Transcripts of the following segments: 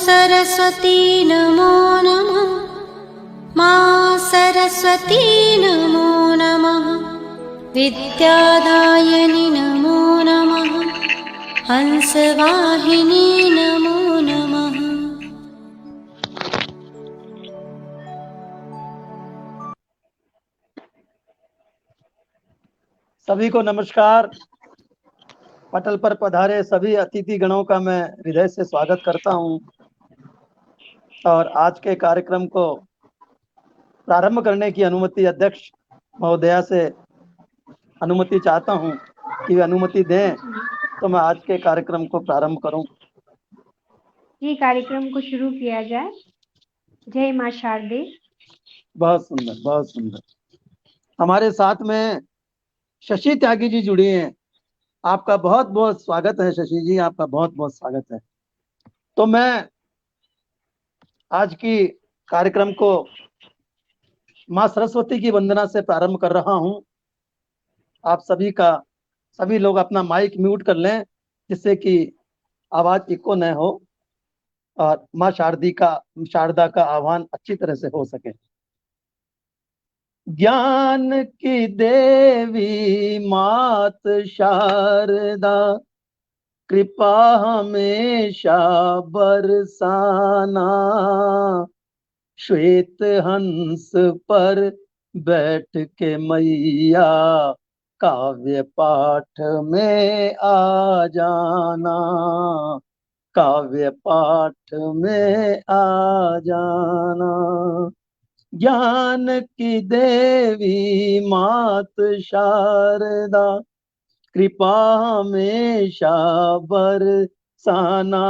सरस्वती नमो नमः। माँ सरस्वती नमो नमः। विद्यादायिनी नमो नमः। हंसवाहिनी नमो नमः। सभी को नमस्कार। पटल पर पधारे सभी अतिथि गणों का मैं हृदय से स्वागत करता हूं और आज के कार्यक्रम को प्रारंभ करने की अनुमति अध्यक्ष महोदया से अनुमति चाहता हूं कि वे अनुमति दें तो मैं आज के कार्यक्रम को प्रारंभ करूं। ये कार्यक्रम को शुरू किया जाए। जय मां शारदे। बहुत सुंदर, बहुत सुंदर। हमारे साथ में शशि त्यागी जी जुड़ी हैं। आपका बहुत बहुत स्वागत है शशि जी, आपका बहुत बहुत स्वागत है। तो मैं आज की कार्यक्रम को माँ सरस्वती की वंदना से प्रारंभ कर रहा हूं। आप सभी लोग अपना माइक म्यूट कर लें जिससे कि आवाज इको न हो और माँ शारदा का आह्वान अच्छी तरह से हो सके। ज्ञान की देवी मात शारदा, कृपा हमेशा बरसाना। श्वेत हंस पर बैठ के मैया काव्य पाठ में आ जाना। काव्य पाठ में आ जाना। ज्ञान की देवी मात शारदा, कृपा हमेशा बरसाना।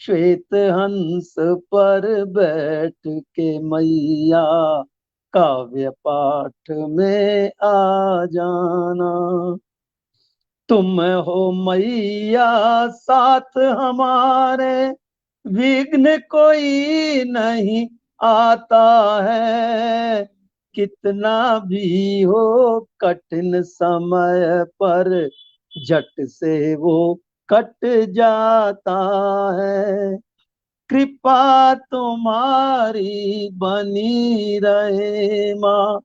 श्वेत हंस पर बैठ के मैया काव्य पाठ में आ जाना। तुम हो मैया साथ हमारे, विघ्न कोई नहीं आता है। कितना भी हो कठिन समय पर झट से वो कट जाता है। कृपा तुम्हारी बनी रहे माँ,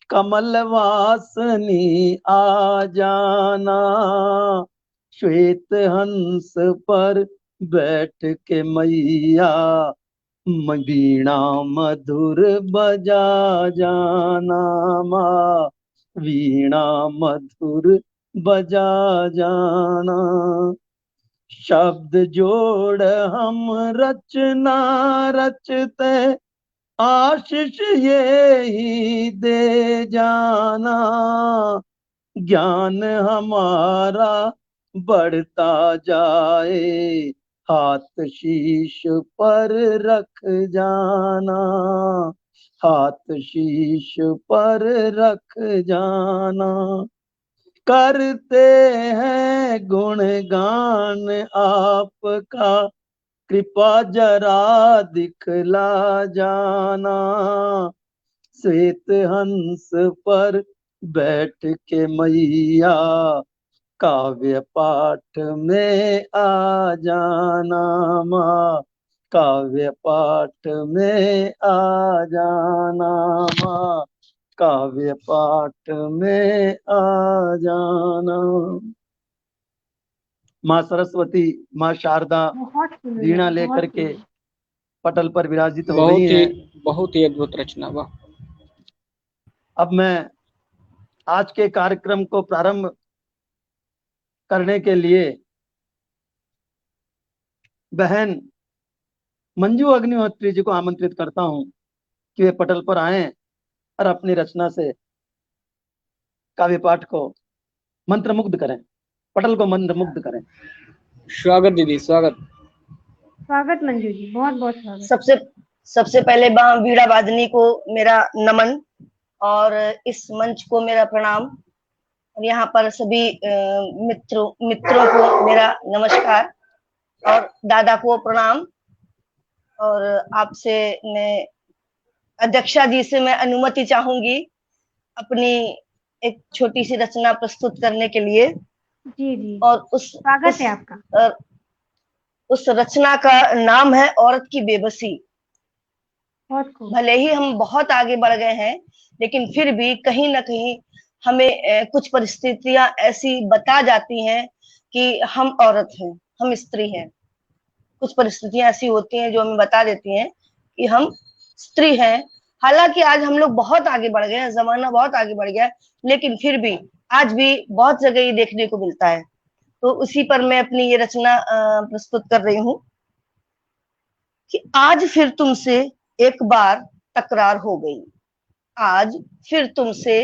कमल वासनी आ जाना। श्वेत हंस पर बैठ के मैया वीणा मधुर बजा जाना। माँ वीणा मधुर बजा जाना। शब्द जोड़ हम रचना रचते, आशीष ये ही दे जाना। ज्ञान हमारा बढ़ता जाए, हाथ शीश पर रख जाना। हाथ शीश पर रख जाना। करते हैं गुणगान आपका, कृपा जरा दिखला जाना। श्वेत हंस पर बैठ के मैया, काव्य पाठ में आ जाना माँ, काव्य पाठ में आ जाना माँ, काव्य पाठ में आ जाना। माँ सरस्वती, माँ शारदा बहुत सुंदर, वीणा बहुत लेकर के सुंदर। पटल पर विराजित हो गई हैं। बहुत ही अद्भुत रचना। वाह। अब मैं आज के कार्यक्रम को प्रारंभ करने के लिए बहन मंजू अग्निहोत्री जी को आमंत्रित करता हूं कि वे पटल पर आए और अपनी रचना से काव्य पाठ को मंत्रमुग्ध करें, पटल को मंत्रमुग्ध करें। स्वागत दीदी, स्वागत। स्वागत मंजू जी, बहुत बहुत स्वागत। सबसे पहले वीणा वादनी को मेरा नमन और इस मंच को मेरा प्रणाम, और यहाँ पर सभी मित्रों को मेरा नमस्कार और दादा को प्रणाम। और आपसे मैं अध्यक्षा जी से मैं अनुमति चाहूंगी अपनी एक छोटी सी रचना प्रस्तुत करने के लिए। जी जी, और स्वागत है आपका। उस रचना का नाम है औरत की बेबसी। बहुत खूब। भले ही हम बहुत आगे बढ़ गए हैं, लेकिन फिर भी कहीं ना कहीं हमें कुछ परिस्थितियां ऐसी बता जाती हैं कि हम औरत हैं, हम स्त्री हैं। कुछ परिस्थितियां ऐसी होती हैं जो हमें बता देती हैं कि हम स्त्री हैं। हालांकि आज हम लोग बहुत आगे बढ़ गए हैं, जमाना बहुत आगे बढ़ गया है, लेकिन फिर भी आज भी बहुत जगह ये देखने को मिलता है। तो उसी पर मैं अपनी ये रचना प्रस्तुत कर रही हूँ कि आज फिर तुमसे एक बार तकरार हो गई। आज फिर तुमसे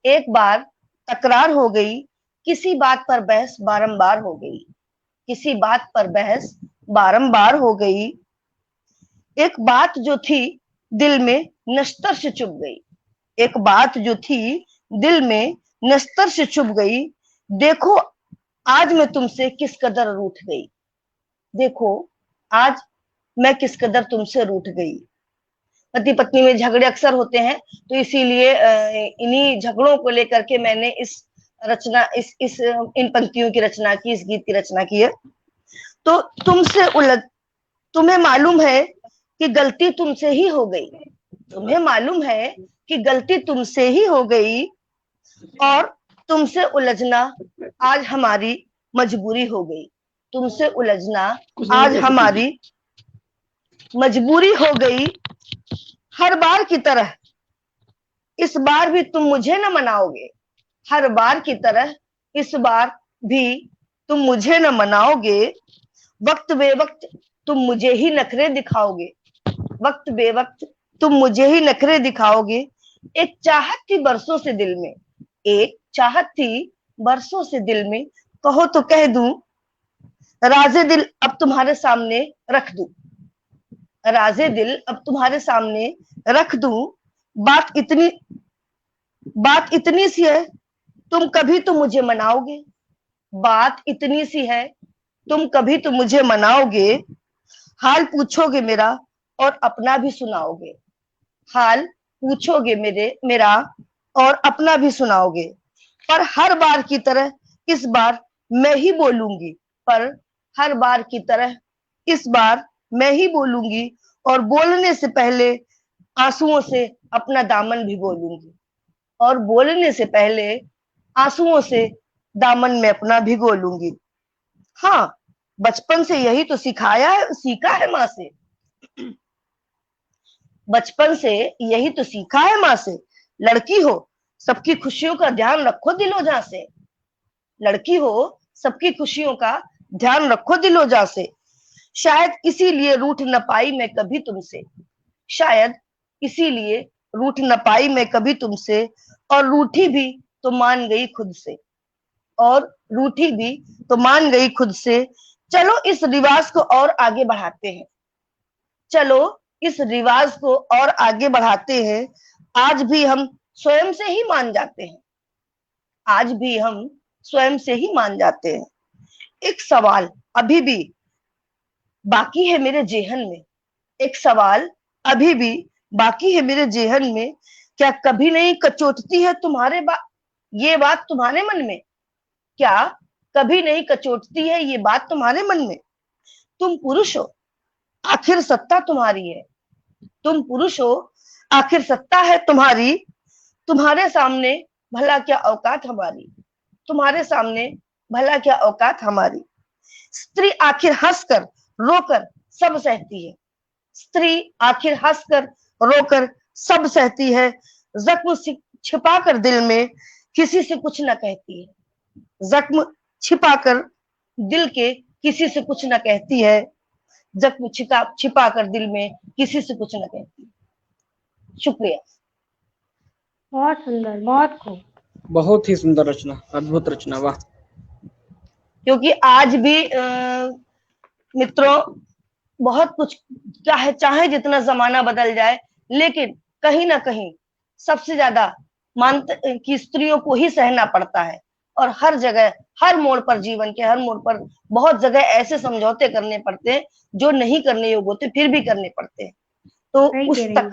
एक बार तकरार हो गई, किसी बात पर बहस बारंबार हो गई, किसी बात पर बहस बारंबार हो गई। एक बात जो थी दिल में नश्तर से चुभ गई, एक बात जो थी दिल में नश्तर से चुभ गई। देखो आज मैं तुमसे किस कदर रूठ गई, देखो आज मैं किस कदर तुमसे रूठ गई। पति पत्नी में झगड़े अक्सर होते हैं, तो इसीलिए इन्हीं झगड़ों को लेकर के मैंने इस रचना इस इन पंक्तियों की रचना की, इस गीत की रचना की है। तो तुमसे उलझ, तुम्हें मालूम है कि गलती तुमसे ही हो गई, तुम्हें मालूम है कि गलती तुमसे ही हो गई, और तुमसे उलझना आज हमारी मजबूरी हो गई, तुमसे उलझना आज हमारी मजबूरी हो गई। हर बार की तरह इस बार भी तुम मुझे न मनाओगे, हर बार की तरह इस बार भी तुम मुझे न मनाओगे। वक्त बेवक्त तुम मुझे ही नखरे दिखाओगे, वक्त बेवक्त तुम मुझे ही नखरे दिखाओगे। एक चाहत थी बरसों से दिल में, एक चाहत थी बरसों से दिल में, कहो तो कह दूं राज़े दिल अब तुम्हारे सामने रख दूं, राज़े दिल अब तुम्हारे सामने रख दूं। बात इतनी सी है तुम कभी तो मुझे मनाओगे, बात इतनी सी है तुम कभी तो मुझे मनाओगे। हाल पूछोगे मेरा और अपना भी सुनाओगे, हाल पूछोगे मेरा और अपना भी सुनाओगे। पर हर बार की तरह इस बार मैं ही बोलूंगी, पर हर बार की तरह इस बार मैं ही बोलूंगी, और बोलने से पहले आंसुओं से अपना दामन भी बोलूंगी, और बोलने से पहले आंसुओं से दामन में अपना भिगो लूंगी। हाँ, बचपन से यही तो सीखा है माँ से, बचपन से यही तो सीखा है माँ से। लड़की हो सबकी खुशियों का ध्यान रखो दिलो जां से, लड़की हो सबकी खुशियों का ध्यान रखो दिलो जां से। शायद इसीलिए रूठ न पाई मैं कभी तुमसे, शायद इसीलिए रूठ न पाई मैं कभी तुमसे, और रूठी भी तो मान गई खुद से, और रूठी भी तो मान गई खुद से। चलो इस रिवाज को और आगे बढ़ाते हैं, चलो इस रिवाज को और आगे बढ़ाते हैं। आज भी हम स्वयं से ही मान जाते हैं, आज भी हम स्वयं से ही मान जाते हैं। एक सवाल अभी भी बाकी है मेरे जेहन में, एक सवाल अभी भी बाकी है मेरे जेहन में, क्या कभी नहीं कचोटती है ये बात तुम्हारे मन में? क्या कभी नहीं कचोटती है ये बात तुम्हारे मन में? तुम पुरुष हो, आखिर सत्ता तुम्हारी है। तुम पुरुष हो, आखिर सत्ता है तुम्हारी। तुम्हारे सामने भला क्या औकात हमारी, तुम्हारे सामने भला क्या औकात हमारी। स्त्री आखिर हंसकर रोकर सब सहती है, स्त्री आखिर हंसकर रोकर सब सहती है। जख्म छिपाकर दिल में किसी से कुछ न कहती है, जख्म छिपाकर दिल के किसी से कुछ न कहती है, जख्म छिपाकर दिल में किसी से कुछ न कहती है। शुक्रिया। बहुत सुंदर, बहुत खूब। बहुत ही सुंदर रचना, अद्भुत रचना, वाह। क्योंकि आज भी मित्रों बहुत कुछ चाहे जितना जमाना बदल जाए, लेकिन कहीं ना कहीं सबसे ज्यादा मानते कि स्त्रियों को ही सहना पड़ता है। और हर जगह, हर मोड़ पर, जीवन के हर मोड़ पर बहुत जगह ऐसे समझौते करने पड़ते हैं जो नहीं करने योग्य होते, फिर भी करने पड़ते हैं। तो सही उस कह रही हैं।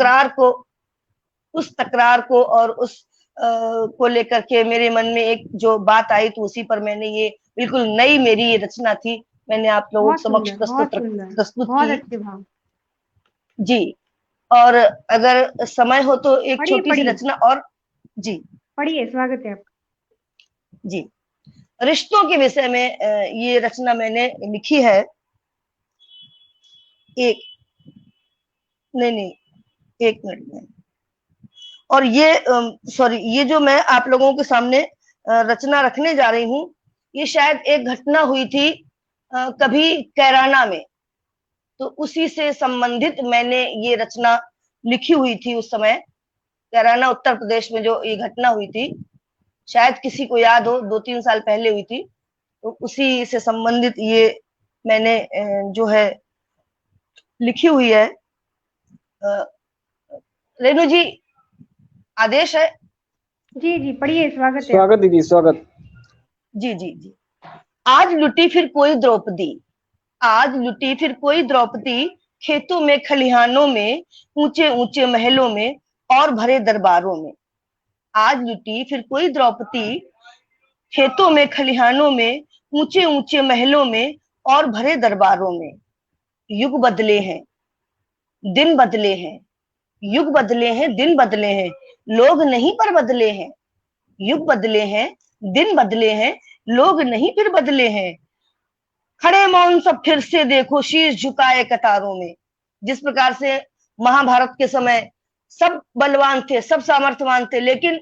तकरार को और उस को लेकर के मेरे मन में एक जो बात आई, तो उसी पर मैंने ये बिल्कुल नई मेरी ये रचना थी, मैंने आप लोगों के बहुत समक्ष सुंदर, बहुत सुंदर, प्रस्तुत बहुत की अच्छे भाव। जी। और अगर समय हो तो एक पढ़िए, छोटी सी पढ़िए। रचना और। जी पढ़िए, स्वागत है आपका। जी। रिश्तों के विषय में ये रचना मैंने लिखी है। एक मिनट में। और ये सॉरी, ये जो मैं आप लोगों के सामने रचना रखने जा रही हूँ, ये शायद एक घटना हुई थी कभी कैराना में, तो उसी से संबंधित मैंने ये रचना लिखी हुई थी। उस समय कैराना उत्तर प्रदेश में जो ये घटना हुई थी, शायद किसी को याद हो, 2-3 साल पहले हुई थी, तो उसी से संबंधित ये मैंने जो है लिखी हुई है। रेणु जी, आदेश है। जी जी, पढ़िए, स्वागत है। स्वागत दीदी, स्वागत। जी जी जी। आज लुटी फिर कोई द्रौपदी, आज लुटी फिर कोई द्रौपदी, खेतों में खलिहानों में, ऊंचे ऊंचे महलों में और भरे दरबारों में। आज लुटी फिर कोई द्रौपदी, खेतों में खलिहानों में, ऊंचे ऊंचे महलों में और भरे दरबारों में। युग बदले हैं, दिन बदले हैं, युग बदले हैं, दिन बदले हैं, लोग नहीं पर बदले हैं। युग बदले हैं, दिन बदले हैं, लोग नहीं फिर बदले हैं। खड़े मौन सब फिर से देखो शीश झुकाए कतारों में। जिस प्रकार से महाभारत के समय सब बलवान थे, सब सामर्थ्यवान थे, लेकिन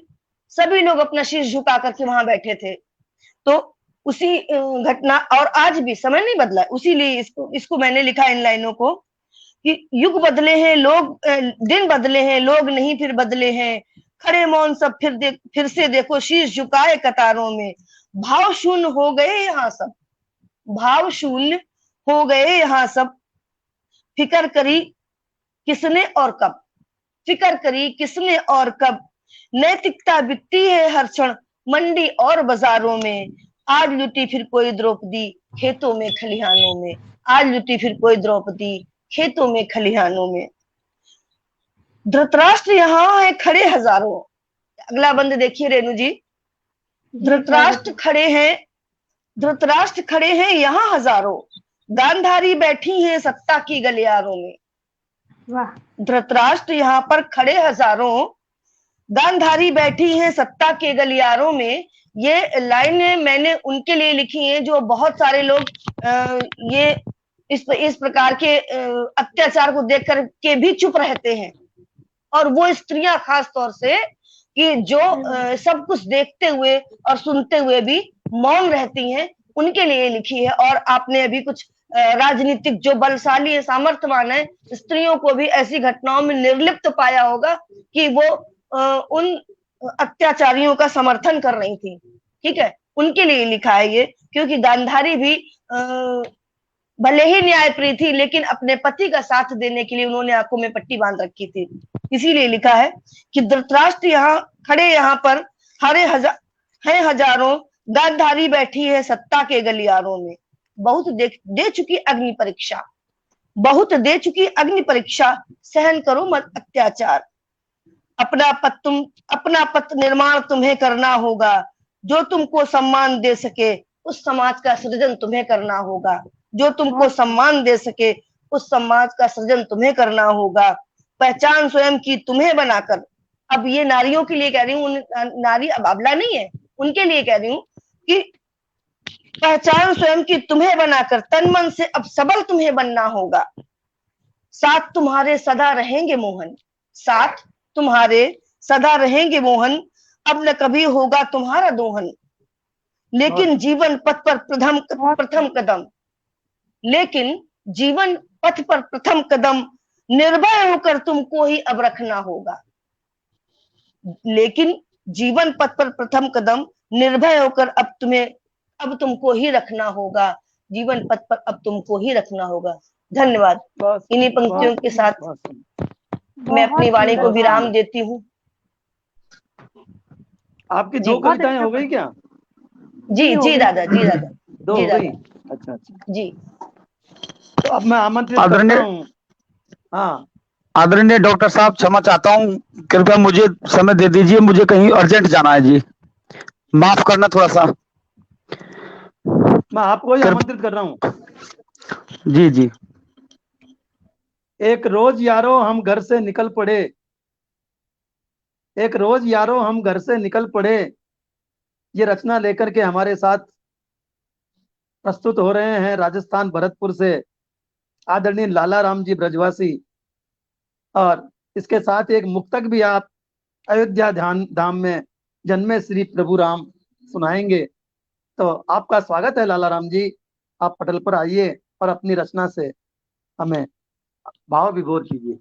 सभी लोग अपना शीश झुका करके वहां बैठे थे। तो उसी घटना, और आज भी समय नहीं बदला, उसीलिए इसको मैंने लिखा इन लाइनों को कि युग बदले हैं, लोग दिन बदले हैं, लोग नहीं फिर बदले हैं। खड़े मौन सब फिर से देखो शीश झुकाए कतारों में। भाव शून्य हो गए यहाँ सब, भाव शून्य हो गए यहाँ सब। फिकर करी किसने और कब, फिकर करी किसने और कब। नैतिकता बिकती है हर क्षण मंडी और बाजारों में। आज लुटी फिर कोई द्रौपदी, खेतों में खलिहानों में। आज लुटी फिर कोई द्रौपदी, खेतों में खलिहानों में। धृतराष्ट्र यहाँ है खड़े हजारों। अगला बंद देखिए रेणु जी। धृतराष्ट्र खड़े हैं यहाँ हजारों, गांधारी बैठी हैं सत्ता की गलियारों में। वाह। धृतराष्ट्र यहाँ पर खड़े हजारों, गांधारी बैठी हैं सत्ता के गलियारों में। ये लाइनें मैंने उनके लिए लिखी हैं जो बहुत सारे लोग ये इस प्रकार के अत्याचार को देख कर के भी चुप रहते हैं, और वो स्त्रियां खास तौर से कि जो सब कुछ देखते हुए और सुनते हुए भी मौन रहती हैं, उनके लिए लिखी है। और आपने अभी कुछ राजनीतिक जो बलशाली है, सामर्थ्यवान है स्त्रियों को भी ऐसी घटनाओं में निर्लिप्त पाया होगा कि वो उन अत्याचारियों का समर्थन कर रही थी। ठीक है, उनके लिए लिखा है ये, क्योंकि गांधारी भी भले ही न्यायप्रिय थी, लेकिन अपने पति का साथ देने के लिए उन्होंने आंखों में पट्टी बांध रखी थी। इसीलिए लिखा है कि धृतराष्ट्र यहाँ खड़े, यहाँ पर हैं हजारों, गांधारी बैठी है सत्ता के गलियारों में, बहुत दे चुकी अग्नि परीक्षा, बहुत दे चुकी अग्नि परीक्षा, सहन करो मत अत्याचार। अपना पथ निर्माण तुम्हें करना होगा, जो तुमको सम्मान दे सके उस समाज का सृजन तुम्हें करना होगा, जो तुमको सम्मान दे सके उस समाज का सृजन तुम्हें करना होगा। पहचान स्वयं की तुम्हें बनाकर, अब ये नारियों के लिए कह रही हूँ, नारी अब अबला नहीं है, उनके लिए कह रही हूँ कि पहचान स्वयं की तुम्हें बनाकर, तन मन से अब सबल तुम्हें बनना होगा। साथ तुम्हारे सदा रहेंगे मोहन, साथ तुम्हारे सदा रहेंगे मोहन, अब न कभी होगा तुम्हारा दोहन। लेकिन जीवन पथ पर प्रथम कदम, लेकिन जीवन पथ पर प्रथम कदम निर्भय होकर तुमको ही अब रखना होगा। लेकिन जीवन पथ पर प्रथम कदम निर्भय होकर अब तुमको ही रखना होगा, जीवन पथ पर अब तुमको ही रखना होगा। धन्यवाद। इन्हीं पंक्तियों के साथ मैं अपनी वाणी को विराम देती हूँ। आपकी दो कविताएं हो गई क्या? जी जी दादा, जी दादा, दो जी हो गई। दादा, अच्छा अच्छा, जी। तो अब मैं आमंत्रित करता हूँ। हाँ आदरणीय डॉक्टर साहब, क्षमा चाहता हूँ, कृपया मुझे समय दे दीजिए, मुझे कहीं अर्जेंट जाना है जी, माफ करना थोड़ा सा। मैं आपको ही आमंत्रित कर रहा हूँ। जी जी। एक रोज यारो हम घर से निकल पड़े, एक रोज यारो हम घर से निकल पड़े, ये रचना लेकर के हमारे साथ प्रस्तुत हो रहे हैं राजस्थान भरतपुर से आदरणीय लाला राम जी ब्रजवासी, और इसके साथ एक मुक्तक भी आप अयोध्या ध्यान धाम में जन्मे श्री प्रभु राम सुनाएंगे। तो आपका स्वागत है लाला राम जी, आप पटल पर आइए और अपनी रचना से हमें भाव विभोर कीजिए।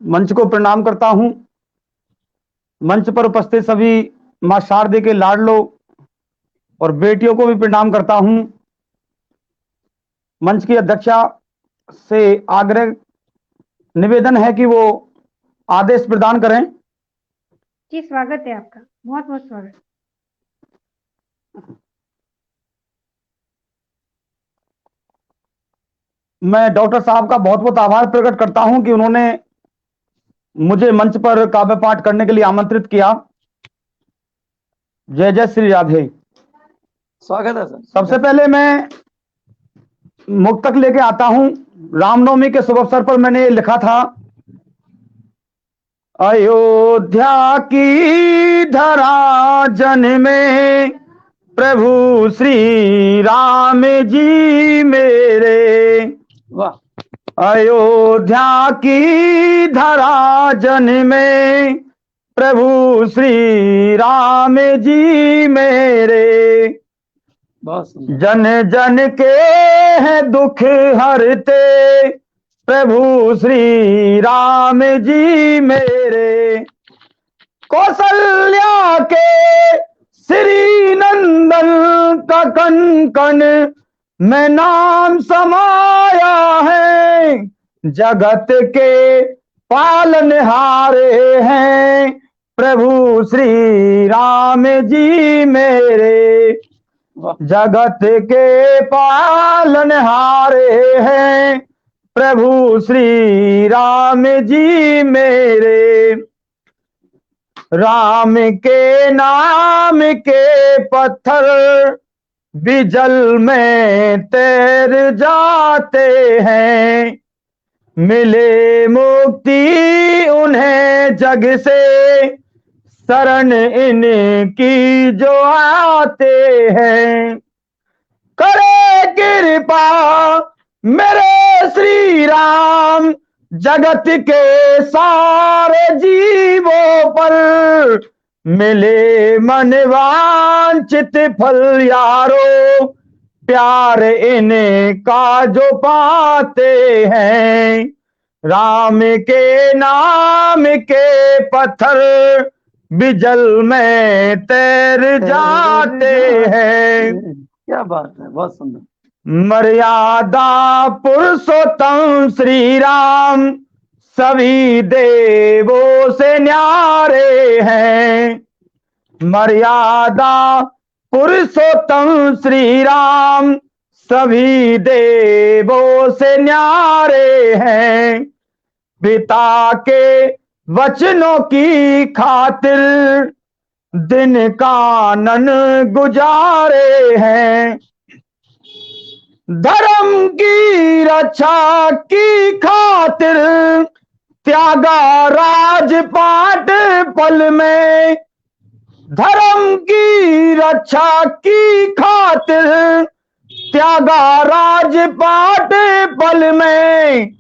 मंच को प्रणाम करता हूं, मंच पर उपस्थित सभी मां शारदे के लाडलो और बेटियों को भी प्रणाम करता हूं। मंच की अध्यक्षा से आग्रह निवेदन है कि वो आदेश प्रदान करें। जी, स्वागत है आपका, बहुत बहुत स्वागत। मैं डॉक्टर साहब का बहुत बहुत आभार प्रकट करता हूं कि उन्होंने मुझे मंच पर काव्य पाठ करने के लिए आमंत्रित किया। जय जय श्री राधे। स्वागत है सर। सबसे पहले मैं मुक्तक लेके आता हूं। रामनवमी के शुभ अवसर पर मैंने लिखा था, अयोध्या की धरा जन्मे प्रभु श्री राम जी मेरे। वाह। अयोध्या की धरा जन्मे प्रभु श्री राम जी मेरे। बहुत सुंदर। जन जन के हैं दुख हरते प्रभु श्री राम जी मेरे। कौशल्या के श्री नंदन का कन कन में नाम समाया है। जगत के पालनहारे हैं प्रभु श्री राम जी मेरे। जगत के पालनहारे हैं प्रभु श्री राम जी मेरे। राम के नाम के पत्थर भी जल में तैर जाते हैं। मिले मुक्ति उन्हें जग से शरण इनकी जो आते हैं। करे कृपा मेरे श्री राम जगत के सारे जीवों पर। मिले मन वांछित फल यारो प्यार इनका जो पाते हैं। राम के नाम के पत्थर भी जल में तैर जाते हैं। क्या बात है, बहुत सुंदर। मर्यादा पुरुषोत्तम श्री राम सभी देवों से न्यारे हैं। मर्यादा पुरुषोत्तम श्री राम सभी देवों से न्यारे हैं। पिता के वचनों की खातिर दिन कानन गुजारे हैं। धर्म की रक्षा की खातिर त्यागा राजपाट पल में। धर्म की रक्षा की खातिर त्यागा राजपाट पल में।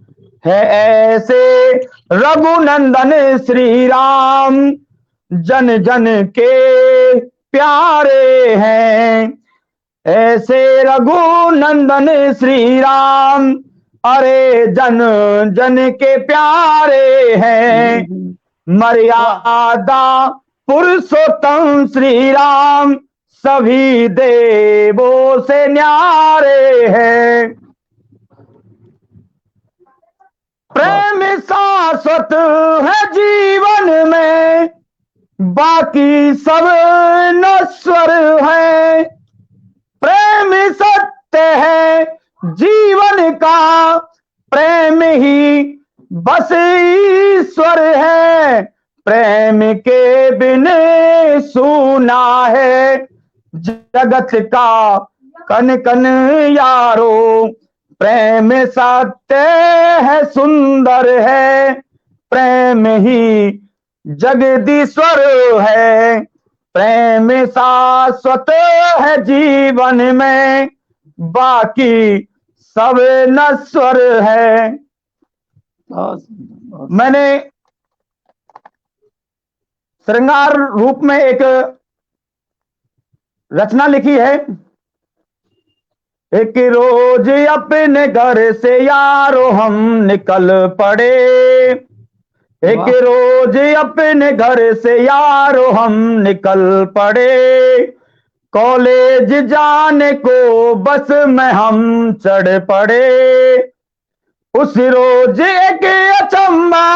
है ऐसे रघुनंदन श्री राम जन जन के प्यारे हैं। ऐसे रघुनंदन श्री राम अरे जन जन के प्यारे हैं। मर्यादा पुरुषोत्तम श्री राम सभी देवों से न्यारे हैं। प्रेम शाश्वत है जीवन में, बाकी सब नश्वर है। प्रेम सत्य है जीवन का, प्रेम ही बस ईश्वर है। प्रेम के बिन सूना है जगत का कन कन यारो। प्रेम सत्य है सुंदर है, प्रेम ही जगदीश्वर है। प्रेम शाश्वत है जीवन में, बाकी सब नश्वर है। मैंने श्रृंगार रूप में एक रचना लिखी है। एक रोज अपने घर से यारो हम निकल पड़े। एक रोज अपने घर से यारो हम निकल पड़े। कॉलेज जाने को बस में हम चढ़ पड़े। उस रोज एक अचंबा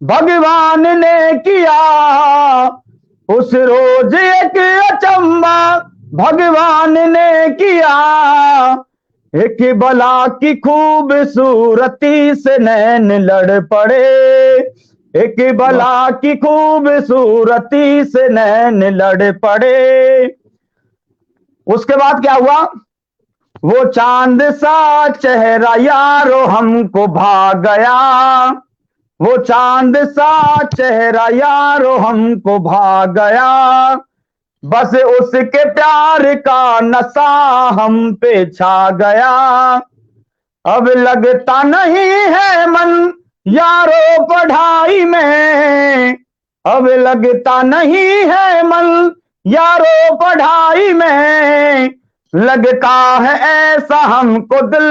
भगवान ने किया। उस रोज एक अचंबा भगवान ने किया। एक बला की खूबसूरती से नैन लड़ पड़े। एक बला की खूबसूरती से नैन लड़ पड़े। उसके बाद क्या हुआ? वो चांद सा चेहरा यारो हमको भा गया। वो चांद सा चेहरा यारो हमको भा गया। बस उसके प्यार का नशा हम पे छा गया। अब लगता नहीं है मन यारो पढ़ाई में। अब लगता नहीं है मन यारो पढ़ाई में। लगता है ऐसा हमको दिल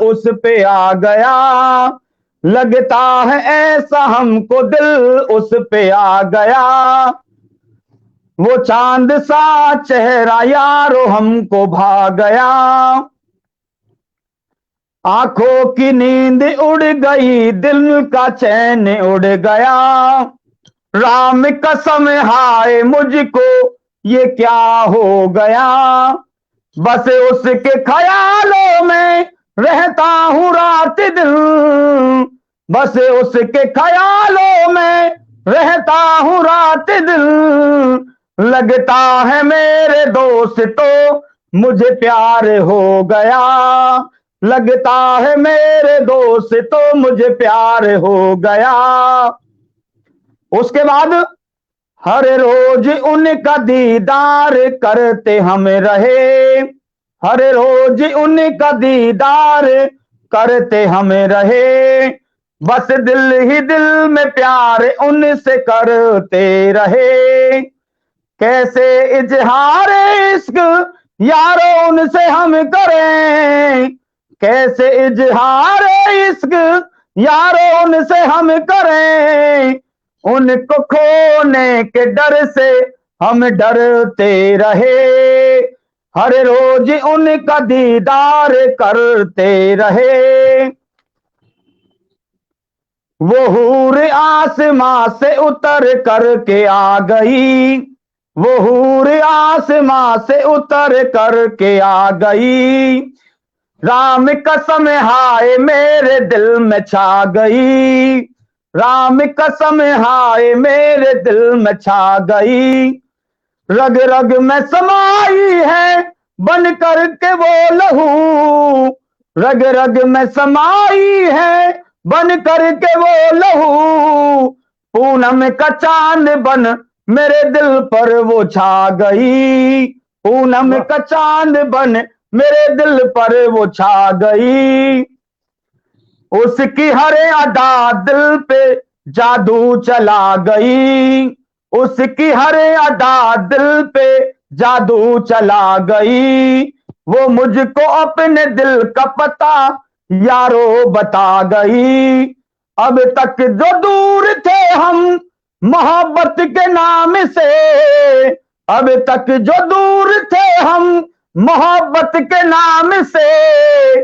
उस पे आ गया। लगता है ऐसा हमको दिल उस पे आ गया। वो चांद सा चेहरा यारो हमको भा गया। आंखों की नींद उड़ गई, दिल का चैन उड़ गया। राम कसम हाय मुझको ये क्या हो गया। बस उसके ख्यालों में रहता हूँ रात दिन। बस उसके ख्यालों में रहता हूँ रात दिन। लगता है मेरे दोस्त तो मुझे प्यार हो गया। लगता है मेरे दोस्त तो मुझे प्यार हो गया। उसके बाद हर रोज उनका दीदार करते हम रहे। हर रोज उनका दीदार करते हम रहे। बस दिल ही दिल में प्यार उनसे करते रहे। कैसे इजहार इश्क यारो उनसे हम करें। कैसे इजहार इश्क यारो उनसे हम करें। उनको खोने के डर से हम डरते रहे। हर रोज उनका दीदार करते रहे। वो हूर आसमां से उतर करके आ गई। वो हूर आसमां से उतर करके आ गई, राम कसम हाय मेरे दिल में छा गई, राम कसम हाय मेरे दिल में छा गई, रग रग में समाई है बन करके वो लहू, रग रग में समाई है बन करके वो लहू, पूनम का चांद बन मेरे दिल पर वो छा गई, पूनम का चांद बन मेरे दिल पर वो छा गई, उसकी हर अदा दिल पे जादू चला गई, उसकी हर अदा दिल पे जादू चला गई, वो मुझको अपने दिल का पता यारो बता गई, अब तक जो दूर थे हम मोहब्बत के नाम से, अब तक जो दूर थे हम मोहब्बत के नाम से,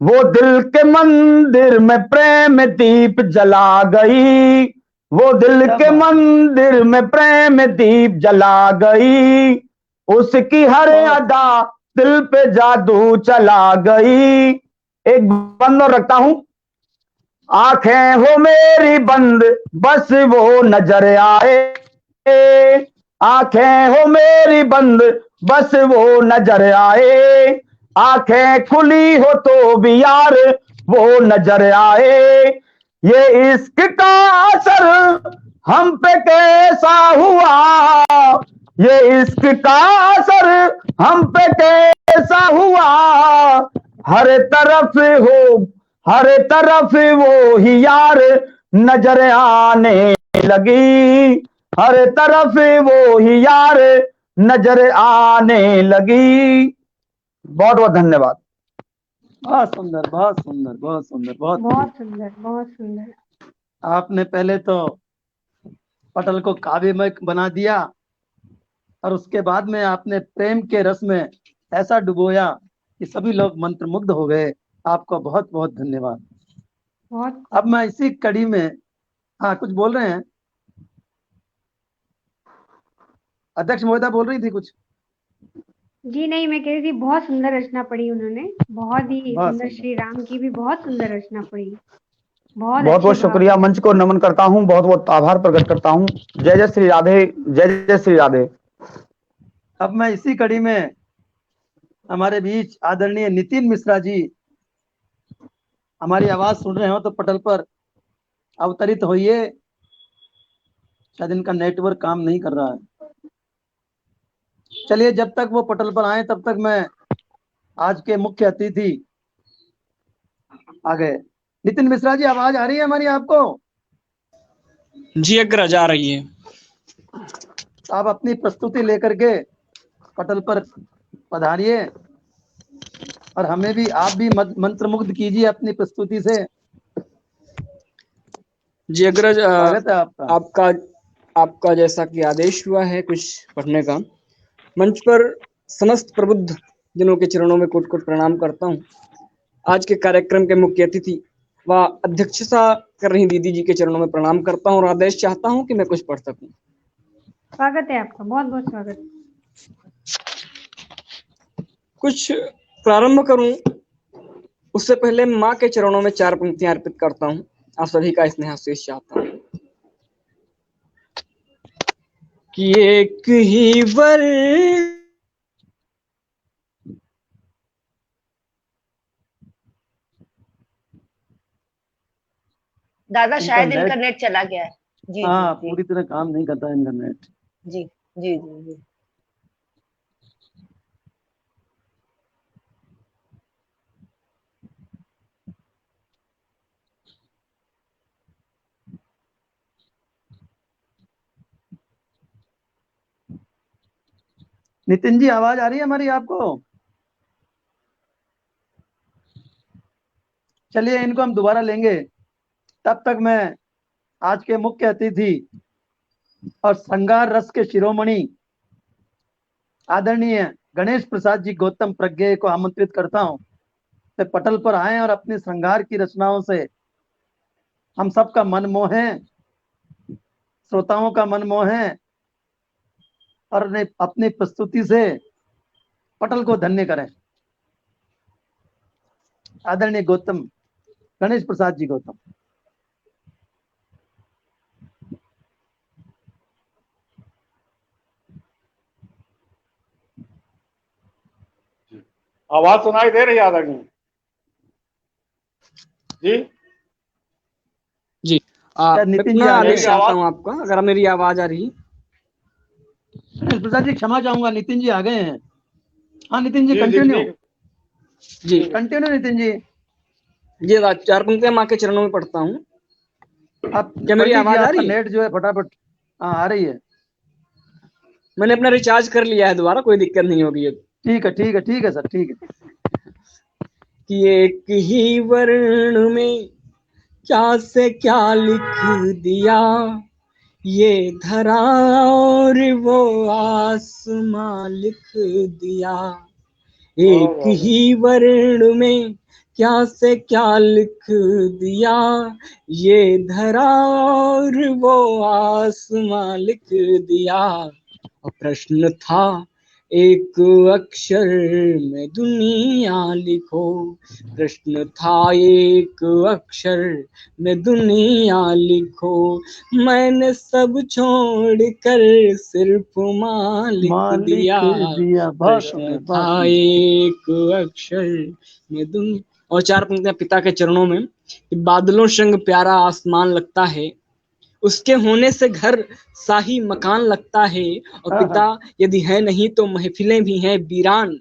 वो दिल के मंदिर में प्रेम दीप जला गई, वो दिल के मंदिर में प्रेम दीप जला गई, उसकी हर अदा दिल पे जादू चला गई। एक बंद और रखता हूं, आंखें हो मेरी बंद बस वो नजर आए, आंखें हो मेरी बंद बस वो नजर आए, आंखें खुली हो तो भी यार वो नजर आए, ये इश्क का असर हम पे कैसा हुआ, ये इश्क का असर हम पे कैसा हुआ, हर तरफ हो हर तरफ वो ही यार नजर आने लगी, हर तरफ वो ही यार नजर आने लगी। बहुत बहुत धन्यवाद। बहुत सुंदर, बहुत सुंदर, बहुत सुंदर, बहुत बहुत सुंदर, बहुत सुंदर। आपने पहले तो पटल को काव्यमय बना दिया और उसके बाद में आपने प्रेम के रस में ऐसा डुबोया कि सभी लोग मंत्रमुग्ध हो गए। आपको बहुत बहुत धन्यवाद। बहुत अब मैं इसी कड़ी में, हाँ कुछ बोल रहे हैं, अध्यक्ष महोदय बोल रही थी कुछ। जी नहीं, मैं कह रही थी बहुत सुंदर रचना पढ़ी उन्होंने, बहुत ही बहुत सुंदर। सुंदर। श्री राम की भी बहुत सुंदर रचना पढ़ी, बहुत बहुत अच्छे बहुत भाव शुक्रिया, थे। मंच को नमन करता हूँ, बहुत बहुत आभार प्रकट करता हूँ। जय जय श्री राधे, जय जय श्री राधे। अब मैं इसी कड़ी में हमारे बीच आदरणीय नितिन मिश्रा जी, हमारी आवाज सुन रहे हो तो पटल पर अवतरित होइए। शायद इनका नेटवर्क काम नहीं कर रहा है। चलिए, जब तक वो पटल पर आए तब तक मैं आज के मुख्य अतिथि आ गए। नितिन मिश्रा जी, आवाज आ रही है हमारी आपको? जी अग्रज आ रही है। आप अपनी प्रस्तुति लेकर के पटल पर पधारिए और हमें भी, आप भी मंत्रमुग्ध कीजिए अपनी प्रस्तुति से। जी अग्रज, स्वागत है आपका। आपका आपका जैसा कि आदेश हुआ है कुछ पढ़ने का, मंच पर समस्त प्रबुद्ध जनों के चरणों में कोट कोट प्रणाम करता हूँ। आज के कार्यक्रम के मुख्य अतिथि व अध्यक्षता कर रही दीदी जी के चरणों में प्रणाम करता हूँ और आदेश चाहता हूँ कि मैं कुछ पढ़ सकूं। स्वागत है आपका, बहुत बहुत स्वागत। कुछ प्रारंभ करूं उससे पहले माँ के चरणों में 4 पंक्तियां अर्पित करता हूं। आप सभी का स्नेहाशीष चाहता हूं कि एक ही वर दादा शायद इनका इनका नेट चला गया है। जी हाँ, जी पूरी तरह काम नहीं करता इनका नेट। जी जी जी जी। नितिन जी, आवाज आ रही है हमारी आपको? चलिए, इनको हम दोबारा लेंगे। तब तक मैं आज के मुख्य अतिथि और श्रृंगार रस के शिरोमणि आदरणीय गणेश प्रसाद जी गौतम प्रज्ञ को आमंत्रित करता हूं कि पटल पर आए और अपने श्रृंगार की रचनाओं से हम सबका मन मोहें, श्रोताओं का मन मोहें और अपनी प्रस्तुति से पटल को धन्य करें। आदरणीय गौतम, गणेश प्रसाद जी गौतम। आवाज सुनाई दे रही है आदरणीय जी? जी क्या मैं नितिन जी पुनः आ गए? आदेश चाहता हूँ आपका, अगर मेरी आवाज आ रही है। गणेश प्रसाद जी क्षमा चाहूंगा, नितिन जी आ गए हैं। हाँ नितिन जी जी कंटिन्यू, जी कंटिन्यू नितिन जी। ये 4 पंक्तियां माँ के चरणों में पढ़ता हूँ। आप क्या मेरी पढ़ लीजिए, आवाज आ आपका रही है? नेट जो है फटाफट। हाँ आ रही है। मैंने अपना रिचार्ज कर लिया है दोबारा, कोई दिक्कत नहीं होगी अब। ठीक है ठीक है ठीक है सर, ठीक है। कि एक ही वर्ण में क्या से क्या लिख दिया, ये धरा और वो आसमां लिख दिया। एक ही वर्ण में क्या से क्या लिख दिया, ये धरा और वो आसमां लिख दिया। और प्रश्न था एक अक्षर में दुनिया लिखो, प्रश्न था एक अक्षर में दुनिया लिखो। मैंने सब छोड़ कर सिर्फ माँ लिख दिया, बहुत प्रश्न सुंदर, था बहुत सुंदर। एक अक्षर में दुनिया। और 4 पंक्तियां पिता के चरणों में। कि बादलों संग प्यारा आसमान लगता है, उसके होने से घर शाही मकान लगता है। और पिता यदि है नहीं तो महफिलें भी हैं वीरान,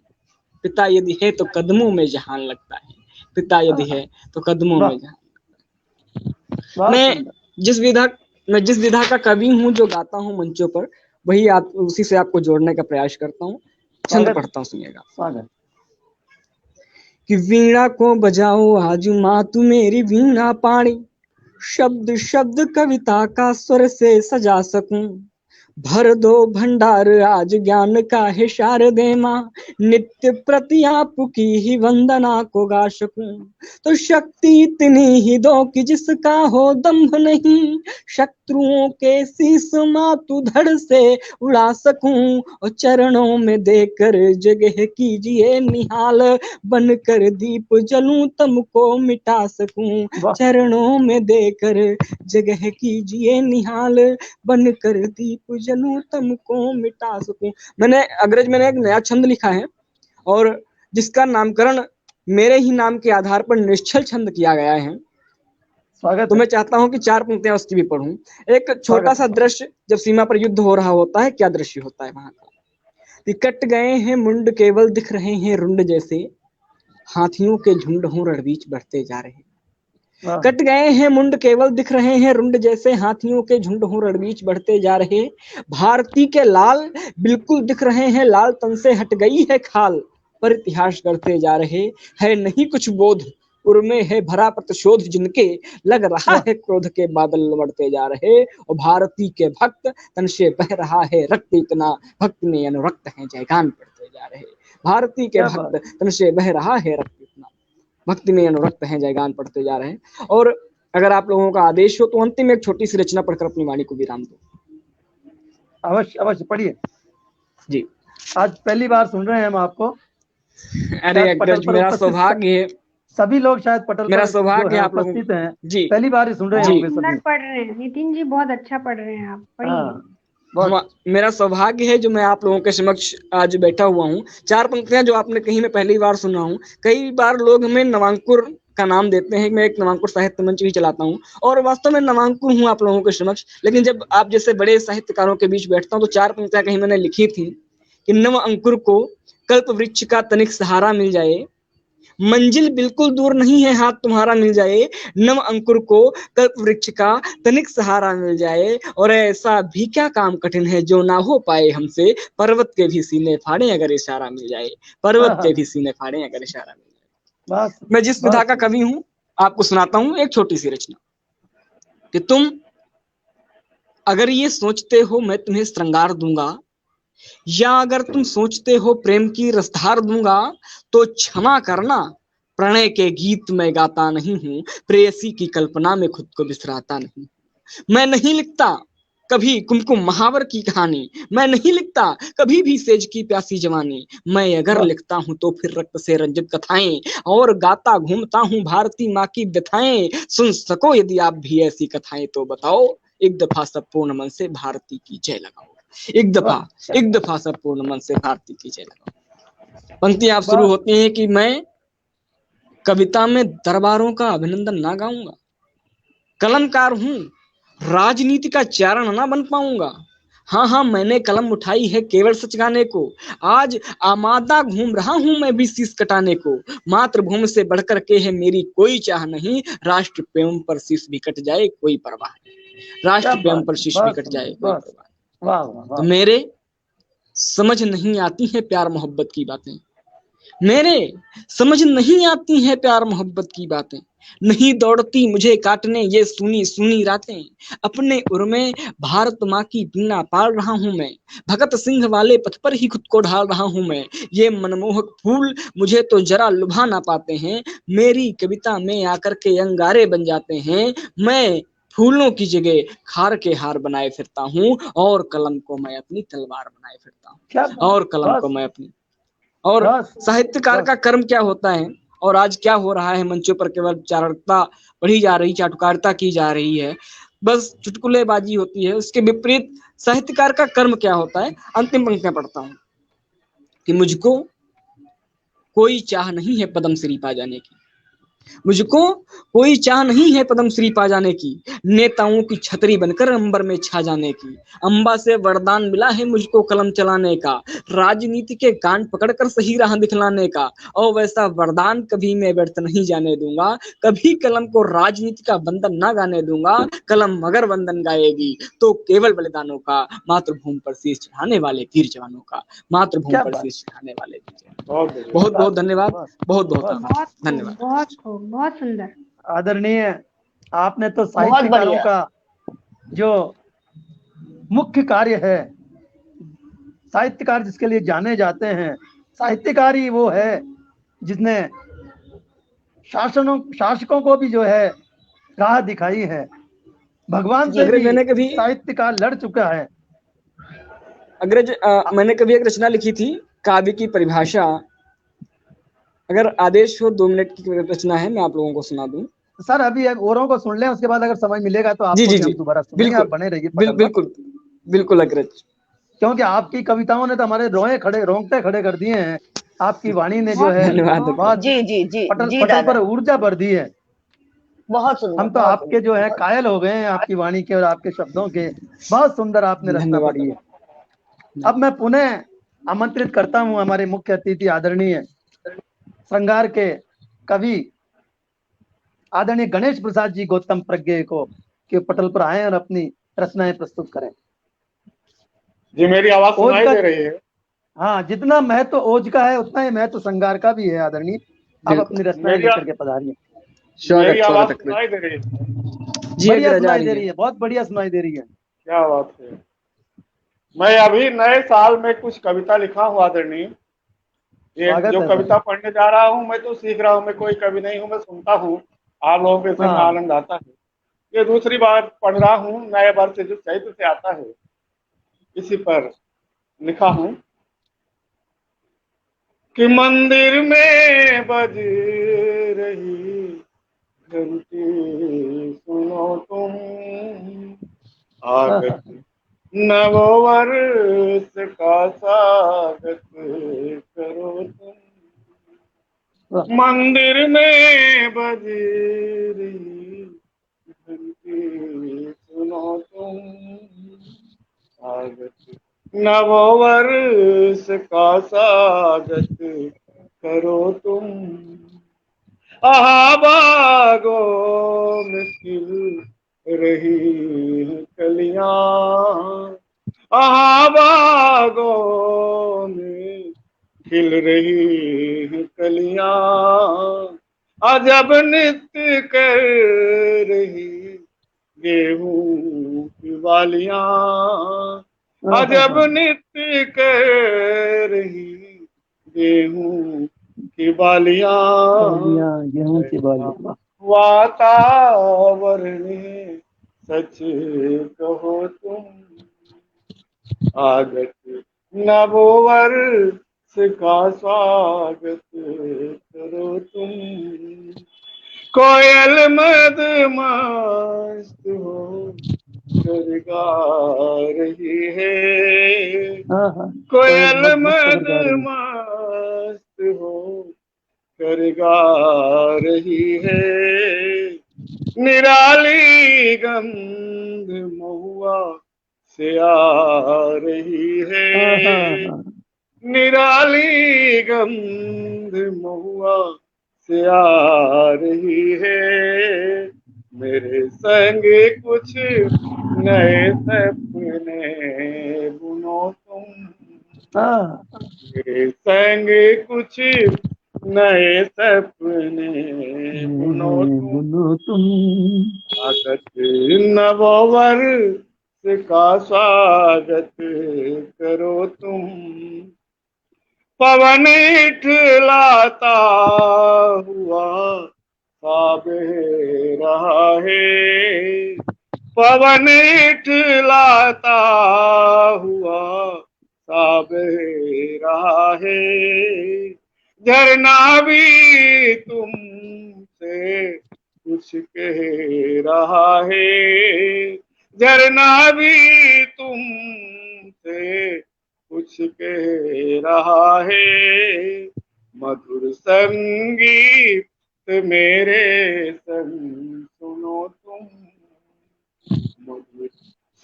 पिता यदि है तो कदमों में जहान लगता है, पिता यदि है तो कदमों में जहान। बहुत मैं सुंदर। जिस विधा का कवि हूँ, जो गाता हूँ मंचों पर, वही आप उसी से आपको जोड़ने का प्रयास करता हूँ। छंद स्वागत। पढ़ता हूँ, सुनिएगा। स्वागत। कि वीणा को बजाओ आज माँ तू मेरी वीणा पाणी, शब्द शब्द कविता का स्वर से सजा सकूं। भर दो भंडार आज ज्ञान का है शारदे माँ, नित्य प्रति आपकी ही वंदना को गा सकूं। तो शक्ति इतनी ही दो कि जिसका हो दंभ नहीं, शत्रुओं के शीस माँ तू धड़ से उड़ा सकूं। और चरणों में देकर जगह कीजिए निहाल, बनकर दीप जलूं तुमको मिटा सकूं। चरणों में देकर जगह कीजिए निहाल, बनकर दीप जलूं तुमको मिटा सकूं। मैंने एक नया छंद लिखा है, और जिसका नामकरण मेरे ही नाम के आधार पर निश्चल छंद किया गया है। स्वागत। तो मैं चाहता हूं कि 4 पंक्तियां उसकी भी पढ़ूं। एक छोटा सा दृश्य, जब सीमा पर युद्ध हो रहा होता है, क्या दृश्य होता है वहां का। कट गए हैं मुंड केवल दिख रहे हैं रुंड जैसे, हाथियों के झुंड हों रणबीच बढ़ते जा रहे। कट गए हैं मुंड केवल दिख रहे हैं रुंड जैसे, हाथियों के झुंड हों रणबीच बढ़ते जा रहे। भारती के लाल बिल्कुल दिख रहे हैं लाल, तन से हट गई है खाल, पर इतिहास करते जा रहे। है नहीं कुछ बोध उर्मे है भरा प्रतिशोध, जिनके लग रहा है क्रोध के बादल बढ़ते जा रहे। और भारती के भक्त तन से बह रहा है रक्त, इतना भक्त में अनुरक्त है जयगान पढ़ते जा रहे। भारती के भक्त तन से बह रहा है रक्त, इतना भक्ति में अनुरक्त हैं जयगान पढ़ते जा रहे हैं। और अगर आप लोगों का आदेश हो तो अंतिम एक छोटी सी रचना पढ़कर अपनी वाणी को विराम दो। अवश्य अवश्य पढ़िए जी। आज पहली बार सुन रहे हैं हम आपको। अरे अग्रज, मेरा सौभाग्य है, सभी लोग शायद पटल मेरा पर सौभाग्य आप लोग उपस्थित हैं, जी, पहली बार ही सुन रहे बहुत हैं। सुंदर पढ़ रहे हैं नितिन जी, बहुत अच्छा पढ़ रहे हैं आप, पढ़िए। मेरा सौभाग्य है जो मैं आप लोगों के समक्ष आज बैठा हुआ हूँ। 4 पंक्तियां जो आपने कही, मैं पहली बार सुना हूँ। कई बार लोग हमें नवांकुर का नाम देते हैं। मैं एक नवांकुर साहित्य मंच भी चलाता हूँ, और वास्तव में नवांकुर हूँ आप लोगों के समक्ष। लेकिन जब आप जैसे बड़े साहित्यकारों के बीच बैठता हूँ तो 4 पंक्तियां कहीं मैंने लिखी थी कि नव अंकुर को कल्प वृक्ष का तनिक सहारा मिल जाए, मंजिल बिल्कुल दूर नहीं है हाथ तुम्हारा मिल जाए। नव अंकुर को कल्प वृक्ष का तनिक सहारा मिल जाए, और ऐसा भी क्या काम कठिन है जो ना हो पाए हमसे, पर्वत के भी सीने फाड़े अगर इशारा मिल जाए, पर्वत के भी सीने फाड़े अगर इशारा मिल जाए। मैं जिस विधा का कवि हूं आपको सुनाता हूं एक छोटी सी रचना। कि तुम अगर ये सोचते हो मैं तुम्हें श्रृंगार दूंगा, या अगर तुम सोचते हो प्रेम की रसधार दूंगा, तो क्षमा करना प्रणय के गीत मैं गाता नहीं हूं, प्रेयसी की कल्पना में खुद को बिसराता नहीं। मैं नहीं लिखता कभी कुमकुम महावर की कहानी, मैं नहीं लिखता कभी भी सेज की प्यासी जवानी। मैं अगर लिखता हूँ तो फिर रक्त से रंजित कथाएं, और गाता घूमता हूँ भारती माँ की व्यथाएं। सुन सको यदि आप भी ऐसी कथाएं तो बताओ, एक दफा सब पूर्ण मन से भारती की जय लगाओ। एक दफा सब पूर्ण मन से भारती की जय लगाओ। पंक्तियां आप शुरू होती हैं कि मैं कविता में दरबारों का अभिनंदन ना गाऊंगा, कलमकार हूं राजनीति का चारण ना बन पाऊंगा। हाँ, मैंने कलम उठाई है केवल सच गाने को, आज आमादा घूम रहा हूं मैं भी शीश कटाने को। मातृभूमि से बढ़कर के है मेरी कोई चाह नहीं, राष्ट्र प्रेम पर शीश भी कट जाए कोई परवाह नहीं। राष्ट्र प्रेम पर शीश भी कट जाए कोई परवाह नहीं। तो मेरे समझ नहीं आती है प्यार मोहब्बत की बातें, मेरे समझ नहीं आती है प्यार मोहब्बत की बातें। नहीं दौड़ती मुझे काटने ये सुनी सुनी रातें, अपने उर में भारत माँ की बीना पाल रहा हूं मैं। भगत सिंह वाले पथ पर ही खुद को ढाल रहा हूं मैं। ये मनमोहक फूल मुझे तो जरा लुभा ना पाते हैं, मेरी कविता में आकर के अंगारे बन जाते हैं। मैं फूलों की जगह खार के हार बनाए फिरता हूँ, और कलम को मैं अपनी तलवार बनाए फिरता हूँ, और कलम को मैं अपनी। और साहित्यकार का कर्म क्या होता है और आज क्या हो रहा है, मंचों पर केवल चारुता पढ़ी जा रही, चाटुकारिता की जा रही है, बस चुटकुलेबाजी होती है। उसके विपरीत साहित्यकार का कर्म क्या होता है। अंतिम पंक्तियां पढ़ता हूं कि मुझको कोई चाह नहीं है पद्मश्री पा जाने की, मुझको कोई चाह नहीं है पद्मश्री पा जाने की, नेताओं की छतरी बनकर अंबर में छा जाने की। अंबा से वरदान मिला है मुझको कलम चलाने का, राजनीति के कान पकड़कर सही राह दिखलाने का। और वैसा वरदान कभी मैं व्यर्थ नहीं जाने दूंगा, कभी कलम को राजनीति का बंधन ना गाने दूंगा। कलम मगर बंधन गाएगी तो केवल बलिदानों का, मातृभूमि पर शीश चढ़ाने वाले वीर जवानों का, मातृभूमि पर शीश चढ़ाने वाले वीर जवानों। बहुत बहुत धन्यवाद, बहुत बहुत धन्यवाद। बहुत खूब, बहुत सुंदर। आदरणीय, आपने तो साहित्यकारों का जो मुख्य कार्य है, साहित्यकार जिसके लिए जाने जाते हैं, साहित्यकार ही वो है जिसने शासकों को भी जो है राह दिखाई है। भगवान से भी मैंने कभी साहित्यकार लड़ चुका है। अग्रज, मैंने कभी एक रचना लिखी थी, काव्य की परिभाषा। अगर आदेश हो 2 मिनट की रचना है, मैं आप लोगों को सुना दूं। सर अभी औरों को सुन लें, उसके बाद अगर समय मिलेगा तो आपको जी दोबारा सुनेंगे। आप बने रहिए। बिल्कुल अग्रज, क्योंकि आपकी कविताओं ने तो हमारे रोंगटे खड़े कर दिए हैं। आपकी वाणी ने जो है पटल पर ऊर्जा भर दी है। बहुत सुंदर। हम तो आपके जो है कायल हो गए हैं, आपकी वाणी के और आपके शब्दों के। बहुत सुंदर आपने रचना पढ़ी है। अब मैं पुनः आमंत्रित करता हूं हमारे मुख्य अतिथि आदरणीय श्रृंगार के कवि आदरणीय गणेश प्रसाद जी गौतम प्रज्ञ को के पटल पर आए और अपनी रचनाएं प्रस्तुत करें। जी, मेरी आवाज सुनाई दे रही है? हाँ, जितना महत्व ओज का है उतना ही महत्व श्रृंगार का भी है। आदरणीय, आप अपनी रचनाएं लेकर के पधारिए। मेरी आवाज सुनाई दे रही है? बढ़िया सुनाई दे रही है, बहुत बढ़िया सुनाई दे रही है। क्या बात है। मैं अभी नए साल में कुछ कविता लिखा हूँ आदरणीय। एक जो कविता पढ़ने जा रहा हूँ, मैं तो सीख रहा हूँ, मैं कोई कवि नहीं हूँ, मैं सुनता हूँ, आप लोगों के संग आनंद आता है। ये दूसरी बार पढ़ रहा हूँ, नए वर्ष जो चैत्र से आता है, इसी पर लिखा हूँ कि मंदिर में बज रही घंटी सुनो तुम, आगत नववर्ष का स्वागत करो तुम। मंदिर में बज रही घंटी सुनो तुम, आगत नववर्ष का स्वागत करो तुम। आहा बागों में खिल रही कलियां, आहा बागों में खिल रही कलियां, अजब नृत्य कर रही गेहूं की बालियां, अजब नृत्य कर रही गेहूं की बालियां, गेहूं की बालियां। वातावरण सच कहो तुम, आगत नववर्ष का स्वागत करो तुम। कोयल मद मस्त हो कर गा रही है, हाँ हाँ, कोयल मस्त मद होकर गा रही है। मस्त हो कर गा रही है, निराली गंध महुआ से आ रही है, हाँ हाँ हाँ, निराली गंध महुआ से आ रही है, मेरे संग कुछ नए सपने बुनो तुम, हाँ, मेरे संग कुछ नए सपने बुनो तुम, बोलो तुम। स्वागत नववर्ष का स्वागत करो तुम, पवन इठलाता हुआ सा बह रहा है, पवन इठलाता हुआ सा बह रहा है, झरना भी तुमसे कुछ कह रहा है, झरना भी तुमसे कुछ कह रहा है, मधुर संगीत मेरे संग सुनो तुम, मधुर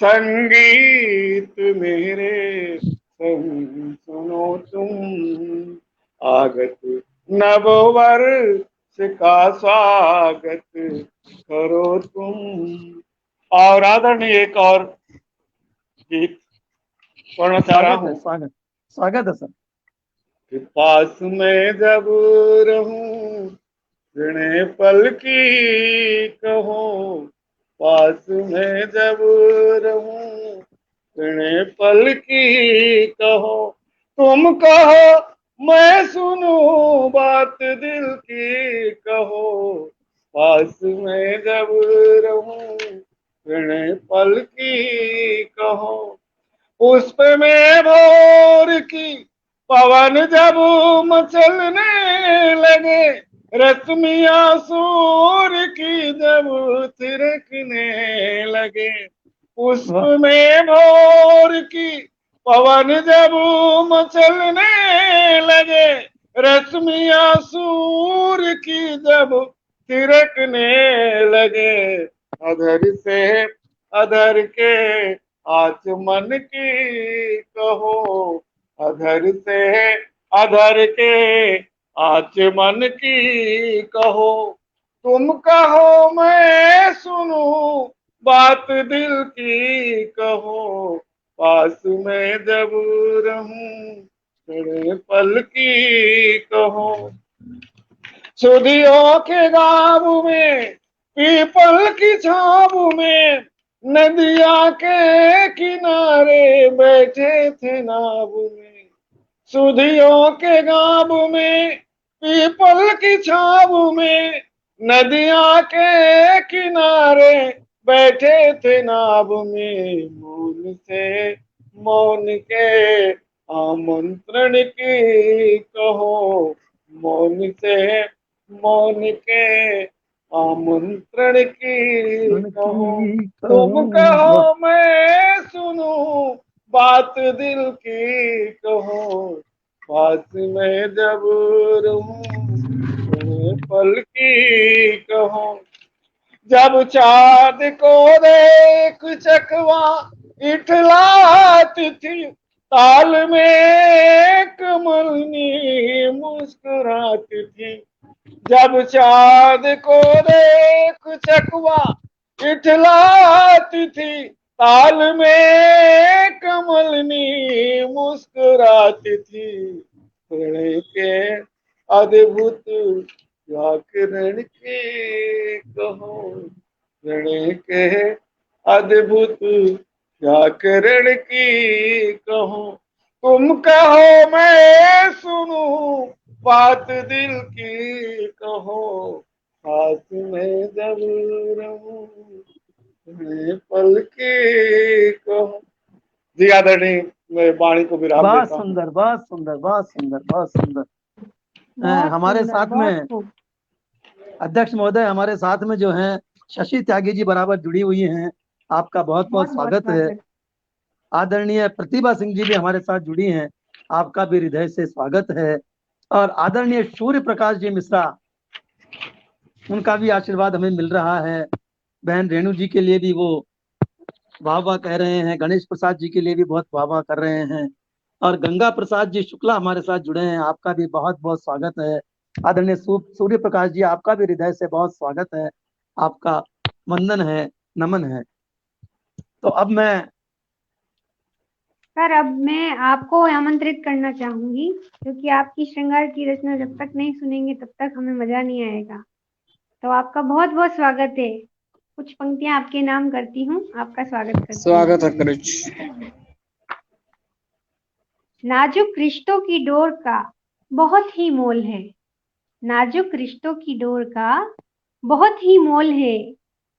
संगीत मेरे संग सुनो तुम, आगत नववर्ष का स्वागत करो तुम। और आदरणीय एक और गीत पढ़ना चाह रहा स्वागत है, हूँ स्वागत, स्वागत है सर। कि पास में जब रहूं ऋणे पल की कहो, पास में जब रहूं ऋणे पल की कहो, तुम कहो मैं सुनूं बात दिल की कहो, पास में जब रहूं ऋणे पल की कहो, पुष्प में भोर की पवन जब मचलने लगे, रश्मियां सूर्य की जब थिरकने लगे, पुष्प वाह, में भोर की पवन जब मचलने लगे, रश्मियां सूर्य की जब थिरकने लगे, अधर से अधर के आचमन की कहो, अधर से अधर के आचमन की कहो, तुम कहो मैं सुनूं बात दिल की कहो, पास में जब रहूं तेरे पल की कहो, सुधियों के गाँव में पीपल की छाव में नदिया के किनारे बैठे थे नाव में, सुधियों के गाँव में पीपल की छाव में नदिया के किनारे बैठे थे नाव में, मौन के आमंत्रण की कहो, मौन से मौन के आमंत्रण की कहो, तुम वाह, कहो मैं सुनूं बात दिल की कहो, पास में जब रहूं तेरे पल की कहो, जब चाँद को देख चकवा इठलाती थी, ताल में कमलनी मुस्कुराती थी, जब चाँद को देख चकवा इठलाती थी, ताल में कमलनी मुस्कुराती थी, प्रणय के अद्भुत व्याकरण की कहो, प्रणय के अद्भुत व्याकरण की कहो, तुम कहो मैं सुनूं बात दिल की कहो, साथ में जब रहूं पल की को जी आदरणीय, मैं वाणी को विराम बहुत देता हूँ। सुंदर, बहुत सुंदर, बहुत सुंदर, बहुत सुंदर। बहुत हमारे सुंदर, साथ बहुत में खूब। अध्यक्ष महोदय, हमारे साथ में जो है शशि त्यागी जी बराबर जुड़ी हुई हैं। आपका बहुत बहुत बहुत बहुत स्वागत है। स्वागत। आदरणीय प्रतिभा सिंह जी भी हमारे साथ जुड़ी हैं। आपका भी हृदय से स्वागत है। और आदरणीय सूर्य प्रकाश जी मिश्रा, उनका भी आशीर्वाद हमें मिल रहा है। बहन रेणु जी के लिए भी वो वाह वाह कह रहे हैं। गणेश प्रसाद जी के लिए भी बहुत वाह वाह कर रहे हैं। और गंगा प्रसाद जी शुक्ला हमारे साथ जुड़े हैं। आपका भी बहुत बहुत स्वागत है। आदरणीय सूर्य प्रकाश जी, आपका भी हृदय से बहुत स्वागत है। आपका वंदन है, नमन है। तो अब मैं सर, अब मैं आपको आमंत्रित करना चाहूंगी, क्योंकि आपकी श्रृंगार की रचना जब तक नहीं सुनेंगे तब तक हमें मजा नहीं आएगा। तो आपका बहुत बहुत स्वागत है। कुछ पंक्तियां आपके नाम करती हूँ, आपका स्वागत करती हूँ। स्वागत है करुच। नाजुक रिश्तों की डोर का बहुत ही मोल है। नाजुक रिश्तों की डोर का बहुत ही मोल है।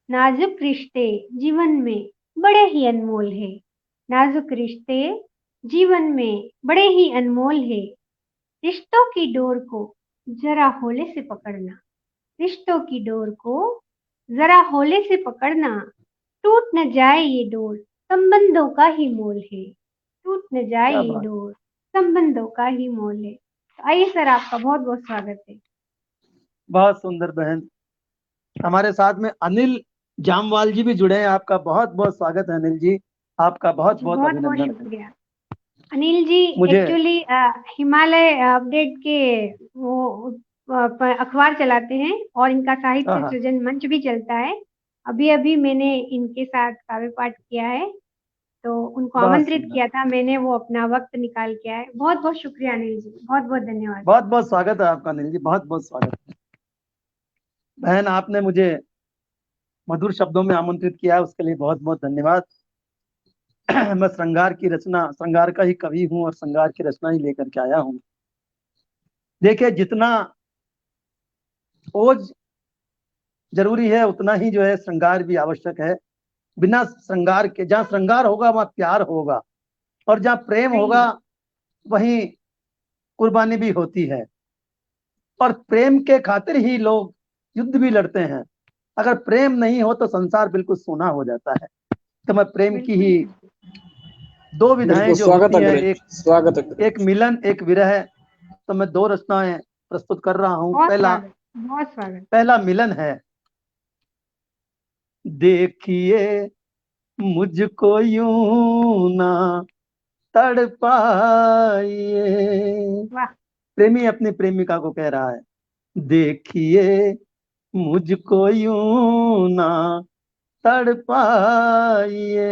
नाजुक रिश्ते जीवन में बड़े ही अनमोल है। नाजुक रिश्ते जीवन में बड़े ही अनमोल है। रिश्तों की डोर को जरा होले से पकड़ना। रिश्तों की डोर को जरा होले से पकड़ना। टूट न जाए ये डोर, संबंधों का ही मोल है। टूट न जाए क्या ये बात, डोर, संबंधों का ही मोल है। तो आइए सर, आपका बहुत बहुत स्वागत है। बहुत सुंदर बहन। हमारे साथ में अनिल जामवाल जी भी जुड़े हैं। आपका बहुत बहुत स्वागत है अनिल जी। आपका बहुत जी, बहुत बहुत बहुत अभिनंदन। शुक्रिया। अनिल जी मुझे एक्चुअली हिमालय अपडेट के वो अखबार चलाते हैं और इनका हाँ साहित्य हाँ, सृजन मंच भी चलता है। अभी अभी मैंने इनके साथ काव्य पाठ किया है, तो उनको बहुत आमंत्रित सुंदर। किया था मैंने, वो अपना वक्त निकाल के आए। बहुत बहुत शुक्रिया अनिल जी, बहुत बहुत धन्यवाद। बहुत बहुत स्वागत है आपका अनिल जी, बहुत बहुत स्वागत है। बहन, आपने मुझे मधुर शब्दों में आमंत्रित किया है, उसके लिए बहुत बहुत धन्यवाद। मैं श्रृंगार का ही कवि हूँ और श्रृंगार की रचना ही लेकर के आया हूँ। देखिए, जितना ओज जरूरी है उतना ही जो है श्रृंगार भी आवश्यक है। बिना श्रृंगार के, जहाँ श्रृंगार होगा वहाँ प्यार होगा, और जहाँ प्रेम सही होगा है। वहीं कुर्बानी भी होती है। और प्रेम के खातिर ही लोग युद्ध भी लड़ते हैं। अगर प्रेम नहीं हो तो संसार बिल्कुल सूना हो जाता है। तो मैं प्रेम की बिल्कुल ही बिल्कुल। दो विधाएं बिल्कुल जो स्वागत होती है हैं, करुच, एक स्वागत है एक करुच। मिलन, एक विरह। तो मैं दो रचनाएं प्रस्तुत कर रहा हूँ। बहुत पहला स्वागत, बहुत स्वागत। पहला मिलन है। देखिए मुझको यूं ना तड़पाइए। वाह। प्रेमी अपनी प्रेमिका को कह रहा है, देखिए मुझको यूं ना तड़पाइए।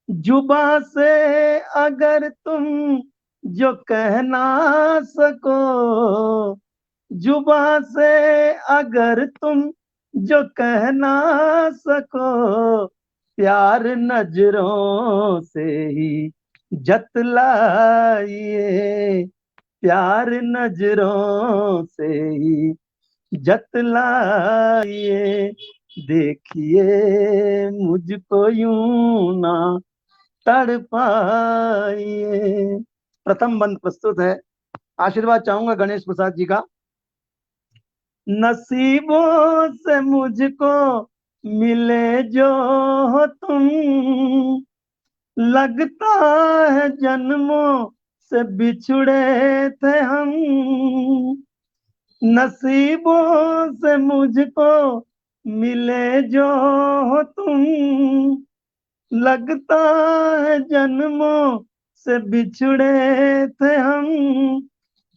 जुबां से अगर तुम जो कह ना सको, जुबां से अगर तुम जो कह ना सको, प्यार नजरों से ही जतलाइए। प्यार नजरों से ही जतलाइए। देखिए मुझको यूं ना तड़पाइए। प्रथम बंद प्रस्तुत है। आशीर्वाद चाहूंगा गणेश प्रसाद जी का। नसीबों से मुझको मिले जो हो तुम, लगता है जन्मों से बिछुड़े थे हम। नसीबों से मुझको मिले जो हो तुम, लगता है जन्मों से बिछुड़े थे हम।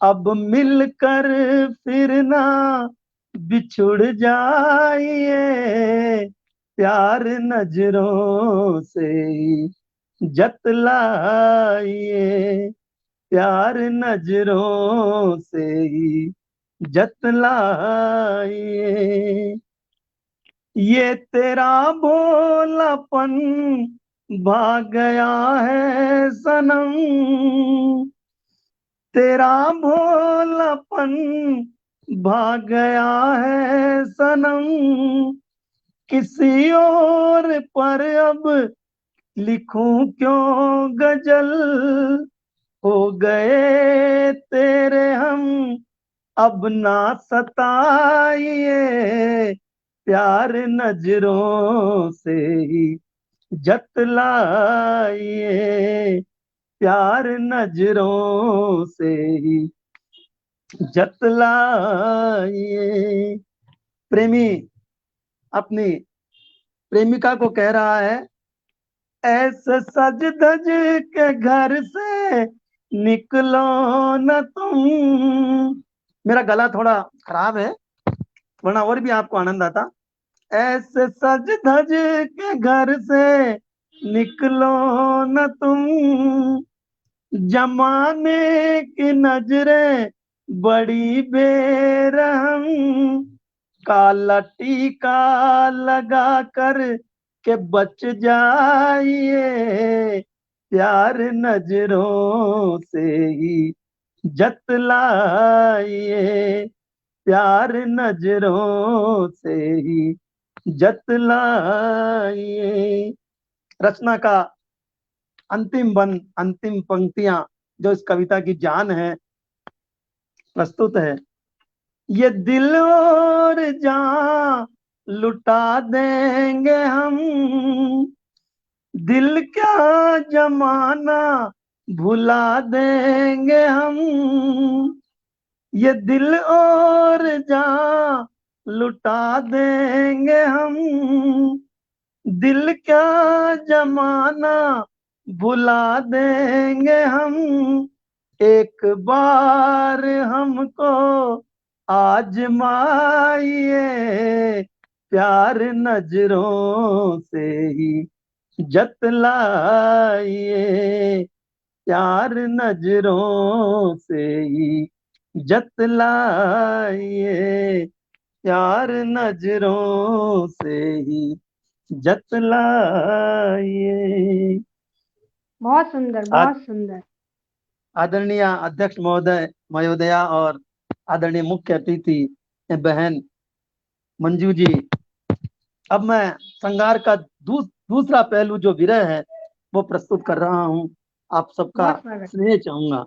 अब मिलकर फिर ना बिछुड़ जाइए। प्यार नजरों से ही जतलाइए। प्यार नजरों से ही जतलाइए। ये तेरा भोलापन भाग गया है सनम। तेरा भोलापन भाग गया है सनम। किसी और पर अब लिखूं क्यों गजल, हो गए तेरे हम अब ना सताइए, प्यार नजरों से ही जतलाइए, प्यार नजरों से ही जतलाइए। प्रेमी अपनी प्रेमिका को कह रहा है, ऐसे सज धज के घर से निकलो न तुम। मेरा गला थोड़ा खराब है, वरना और भी आपको आनंद आता। ऐसे सज धज के घर से निकलो न तुम, जमाने की नजरें बड़ी बेरहम, काला टीका लगा कर के बच जाइए, प्यार नजरों से ही जतलाइए, प्यार नजरों से ही जतलाइए। रचना का अंतिम बंद, अंतिम पंक्तियां जो इस कविता की जान है, प्रस्तुत है। ये दिल और जान लुटा देंगे हम, दिल क्या जमाना भुला देंगे हम, ये दिल और जान लुटा देंगे हम, दिल क्या जमाना भुला देंगे हम, एक बार हमको आजमाइए, प्यार नजरों से ही जतलाइए, प्यार नजरों से ही जतलाइए, प्यार नजरों से ही जतलाइए। बहुत सुंदर, बहुत सुंदर। आदरणीय अध्यक्ष महोदय महोदया और आदरणीय मुख्य अतिथि बहन मंजू जी, अब मैं श्रृंगार का दूसरा पहलू जो विरह है वो प्रस्तुत कर रहा हूँ। आप सबका बहुत स्वागत। स्नेह चाहूंगा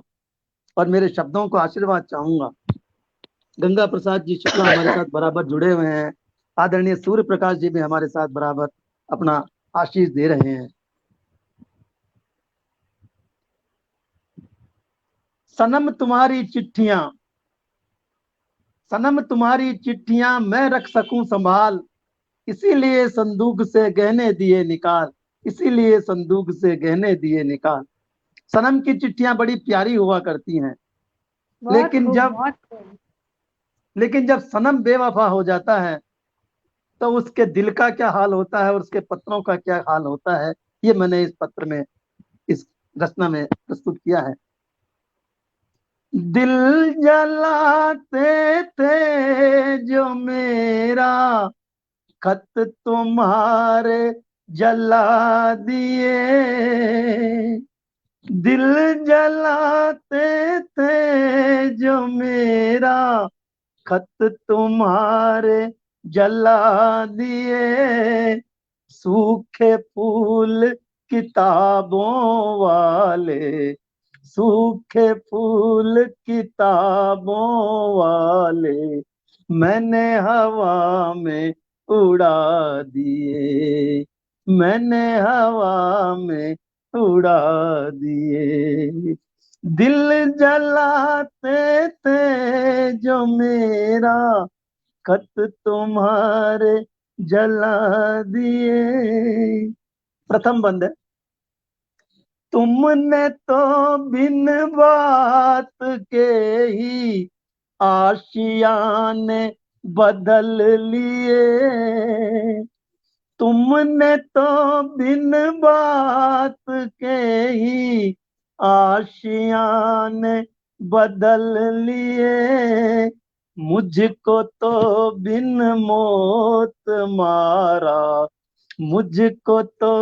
और मेरे शब्दों को आशीर्वाद चाहूंगा। गंगा प्रसाद जी शुक्ला हमारे साथ बराबर जुड़े हुए हैं, आदरणीय सूर्य प्रकाश जी भी हमारे साथ बराबर अपना आशीष दे रहे हैं। सनम तुम्हारी चिट्ठियां, सनम तुम्हारी चिट्ठियां मैं रख सकूं संभाल, इसीलिए संदूक से गहने दिए निकाल, इसीलिए संदूक से गहने दिए निकाल। सनम की चिट्ठियां बड़ी प्यारी हुआ करती हैं, बहुत लेकिन खूब, जब बहुत खूब। लेकिन जब सनम बेवफा हो जाता है तो उसके दिल का क्या हाल होता है और उसके पत्रों का क्या हाल होता है, ये मैंने इस पत्र में, इस रचना में प्रस्तुत किया है। दिल जलाते थे जो मेरा, खत तुम्हारे जला दिए, दिल जलाते थे जो मेरा, खत तुम्हारे जला दिए, सूखे फूल किताबों वाले, सूखे फूल किताबों वाले, मैंने हवा में उड़ा दिए, मैंने हवा में उड़ा दिए। दिल जलाते थे जो मेरा, खत तुम्हारे जला दिए। प्रथम बंद है। तुमने तो बिन बात के ही आशियाने बदल लिए, तुमने तो बिन बात के ही आशियाने बदल लिए, मुझको तो बिन मौत मारा, मुझको तो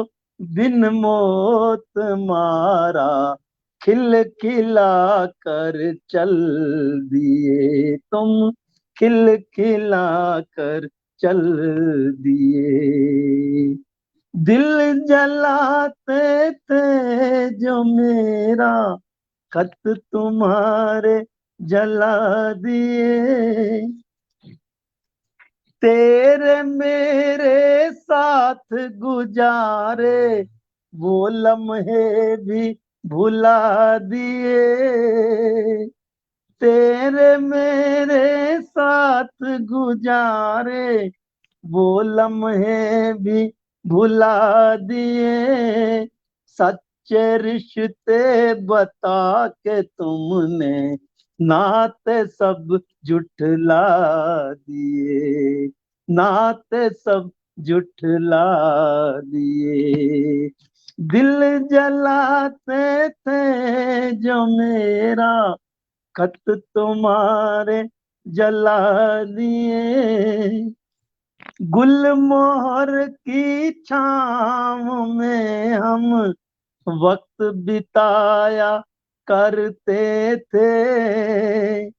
बिन मौत मारा, खिलखिला कर चल दिए तुम, खिलखिला कर चल दिए। दिल जलाते थे जो मेरा, खत तुम्हारे जला दिए। तेरे मेरे साथ गुजारे वो लम्हे भी भुला दिए। तेरे मेरे साथ गुजारे वो लम्हे भी भुला दिए। सच्चे रिश्ते बता के तुमने नाते सब जुठला दिए। नाते सब जुठला दिए। दिल जलाते थे जो मेरा, खत तुम्हारे जला दिए। गुलमोहर की छाँव में हम वक्त बिताया करते थे।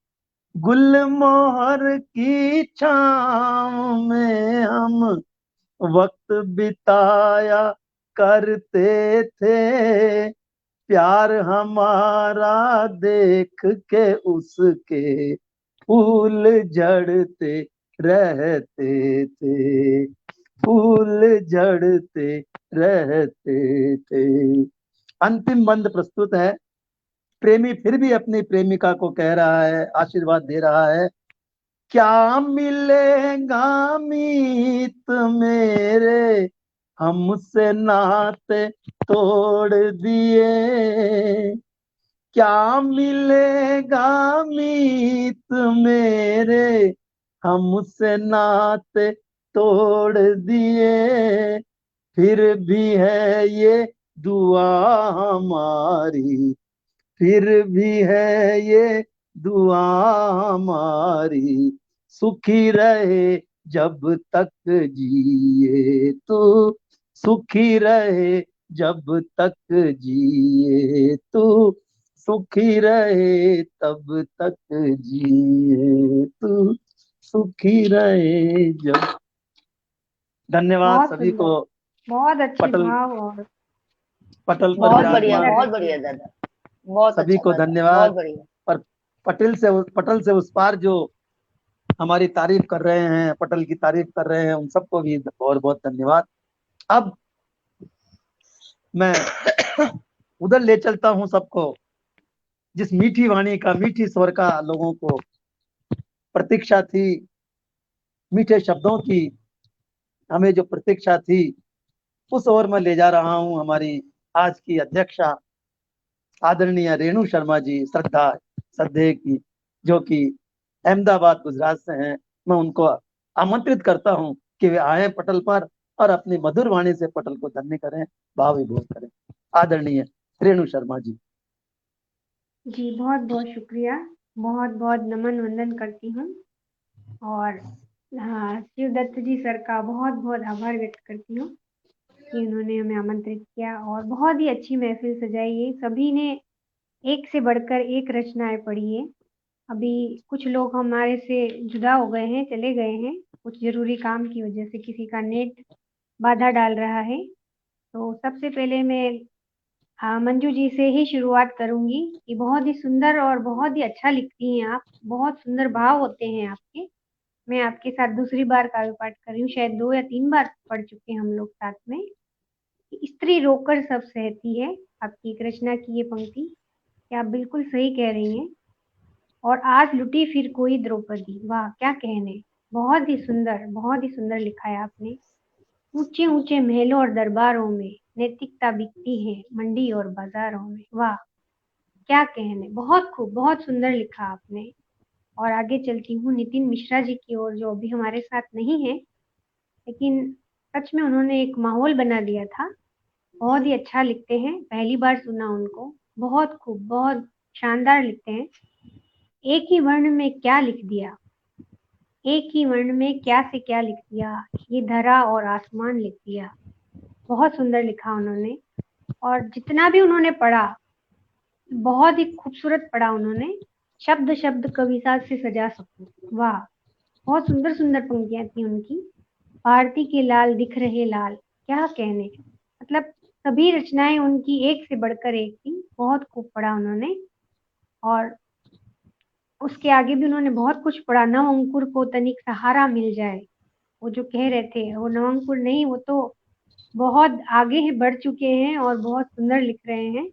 गुलमोहर की छाँव में हम वक्त बिताया करते थे। प्यार हमारा देख के उसके फूल झड़ते रहते थे। फूल झड़ते रहते थे। अंतिम बंद प्रस्तुत है। प्रेमी फिर भी अपनी प्रेमिका को कह रहा है, आशीर्वाद दे रहा है, क्या मिलेगा मीत मेरे, हमसे नाते तोड़ दिए। क्या मिलेगा मीत मेरे, हमसे नाते तोड़ दिए। फिर भी है ये दुआ हमारी, फिर भी है ये दुआ हमारी, सुखी रहे जब तक जिए तू, सुखी रहे जब तक जिए तू, सुखी रहे तब तक जिए तू, सुखी रहे जब। धन्यवाद बहुत सभी सुंदर, को। बहुत अच्छे पटल भाव और पटल पर बहुत बहुत बढ़िया, विराजमान सुंदर बहुत रचना। बढ़िया दादा, बहुत सभी अच्छा को दादा, धन्यवाद। बहुत बढ़िया। और पटल से उस पार जो हमारी तारीफ कर रहे हैं, पटल की तारीफ कर रहे हैं, उन सबको भी बहुत बहुत धन्यवाद। अब मैं उधर ले चलता हूं सबको, जिस मीठी वाणी का, मीठी स्वर का लोगों को प्रतीक्षा थी, मीठे शब्दों की हमें जो प्रतीक्षा थी, उस ओर मैं ले जा रहा हूं हमारी आज की अध्यक्षा आदरणीय रेणु शर्मा जी, श्रद्धेय की, जो कि अहमदाबाद गुजरात से हैं। मैं उनको आमंत्रित करता हूं कि वे आए पटल पर और अपनी मधुर वाणी से पटल को धन्य करें, भाव विभोर करें। आदरणीय रेणु शर्मा जी। जी बहुत बहुत शुक्रिया, बहुत बहुत नमन वंदन करती हूँ। और हाँ, शिवदत्त जी सर का बहुत बहुत आभार व्यक्त करती हूँ कि उन्होंने हमें आमंत्रित किया और बहुत ही अच्छी महफिल सजाई है। सभी ने एक से बढ़कर एक रचनाएं पढ़ी है। अभी कुछ लोग हमारे से जुदा हो गए हैं, चले गए हैं, कुछ जरूरी काम की वजह से, किसी का नेट बाधा डाल रहा है। तो सबसे पहले मैं मंजू जी से ही शुरुआत करूंगी कि बहुत ही सुंदर और बहुत ही अच्छा लिखती हैं आप, बहुत सुंदर भाव होते हैं आपके। मैं आपके साथ दूसरी बार काव्य पाठ कर रही हूँ, शायद 2 या 3 बार पढ़ चुके हैं हम लोग साथ में। स्त्री रोकर सब सहती है, आपकी एक रचना की ये पंक्ति कि आप बिल्कुल सही कह रही हैं। और आज लुटी फिर कोई द्रौपदी, वाह क्या कहने, बहुत ही सुंदर, बहुत ही सुंदर लिखा है आपने। ऊंचे ऊंचे महलों और दरबारों में नैतिकता बिकती है मंडी और बाजारों में, वाह क्या कहने, बहुत खूब, बहुत सुंदर लिखा आपने। और आगे चलती हूँ नितिन मिश्रा जी की ओर, जो अभी हमारे साथ नहीं है, लेकिन सच में उन्होंने एक माहौल बना दिया था। बहुत ही अच्छा लिखते हैं, पहली बार सुना उनको, बहुत खूब, बहुत शानदार लिखते हैं। एक ही वर्ण में क्या लिख दिया, एक ही वर्ण में क्या से क्या लिख दिया, ये धरा और आसमान लिख दिया। बहुत सुंदर लिखा उन्होंने। और जितना भी उन्होंने पढ़ा, बहुत ही खूबसूरत पढ़ा उन्होंने। शब्द शब्द कविता से सजा सकूं, वाह बहुत सुंदर सुंदर पंक्तियां थी उनकी। भारती के लाल दिख रहे लाल, क्या कहने। मतलब सभी रचनाएं उनकी एक से बढ़कर एक थी। बहुत खूब पढ़ा उन्होंने, और उसके आगे भी उन्होंने बहुत कुछ पढ़ा। नव अंकुर को तनिक सहारा मिल जाए, वो जो कह रहे थे, वो नव अंकुर नहीं, वो तो बहुत आगे ही बढ़ चुके हैं और बहुत सुंदर लिख रहे हैं।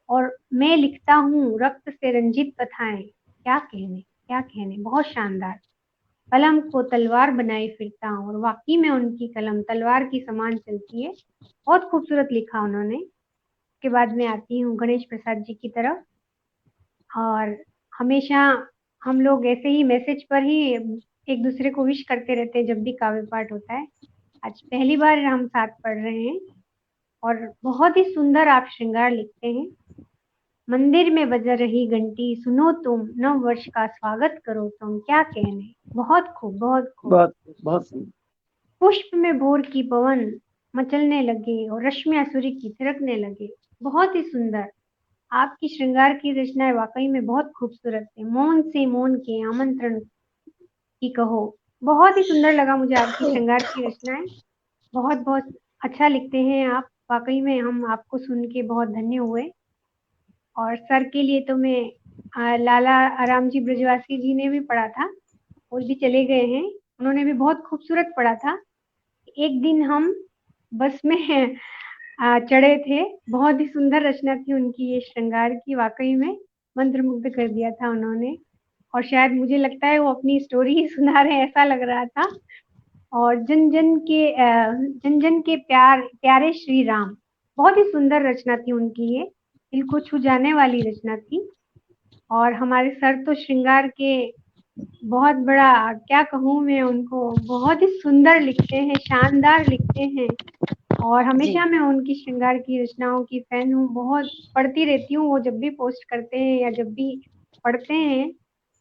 और मैं लिखता हूँ रक्त से रंजित कथाएं, क्या कहने क्या कहने, बहुत शानदार। कलम को तलवार बनाए फिरता हूँ, और वाकई में उनकी कलम तलवार की समान चलती है। बहुत खूबसूरत लिखा उन्होंने। उसके बाद में आती हूँ गणेश प्रसाद जी की तरफ। और हमेशा हम लोग ऐसे ही मैसेज पर ही एक दूसरे को विश करते रहते हैं जब भी काव्य पाठ होता है। आज पहली बार हम साथ पढ़ रहे हैं, और बहुत ही सुंदर आप श्रृंगार लिखते हैं। मंदिर में बज रही घंटी सुनो तुम, नव वर्ष का स्वागत करो तुम, क्या कहने। बहुत खूब, बहुत खूब। बहुत बहुत सुंदर। पुष्प में भोर की पवन मचलने लगे और रश्मियां सूर्य की थिरकने लगे। बहुत ही सुंदर आपकी श्रृंगार की रचनाएं वाकई में बहुत खूबसूरत है। मौन से मौन के आमंत्रण की कहो, बहुत ही सुंदर लगा मुझे आपकी श्रृंगार की रचनाएं। बहुत बहुत अच्छा लिखते हैं आप, वाकई में हम आपको सुन के बहुत धन्य हुए। और सर के लिए तो मैं लाला आराम जी ब्रजवासी जी ने भी पढ़ा था, वो भी चले गए हैं, उन्होंने भी बहुत खूबसूरत पढ़ा था। एक दिन हम बस में चढ़े थे, बहुत ही सुंदर रचना थी उनकी ये श्रृंगार की, वाकई में मंत्रमुग्ध कर दिया था उन्होंने। और शायद मुझे लगता है वो अपनी स्टोरी ही सुना रहे हैं, ऐसा लग रहा था। और जन जन के प्यारे श्री राम, बहुत ही सुंदर रचना थी उनकी ये, दिल को छू जाने वाली रचना थी। और हमारे सर तो श्रृंगार के बहुत बड़ा, क्या कहूँ मैं उनको, बहुत ही सुंदर लिखते हैं, शानदार लिखते हैं। और हमेशा मैं उनकी श्रृंगार की रचनाओं की फैन हूँ, बहुत पढ़ती रहती हूँ वो जब भी पोस्ट करते हैं या जब भी पढ़ते हैं।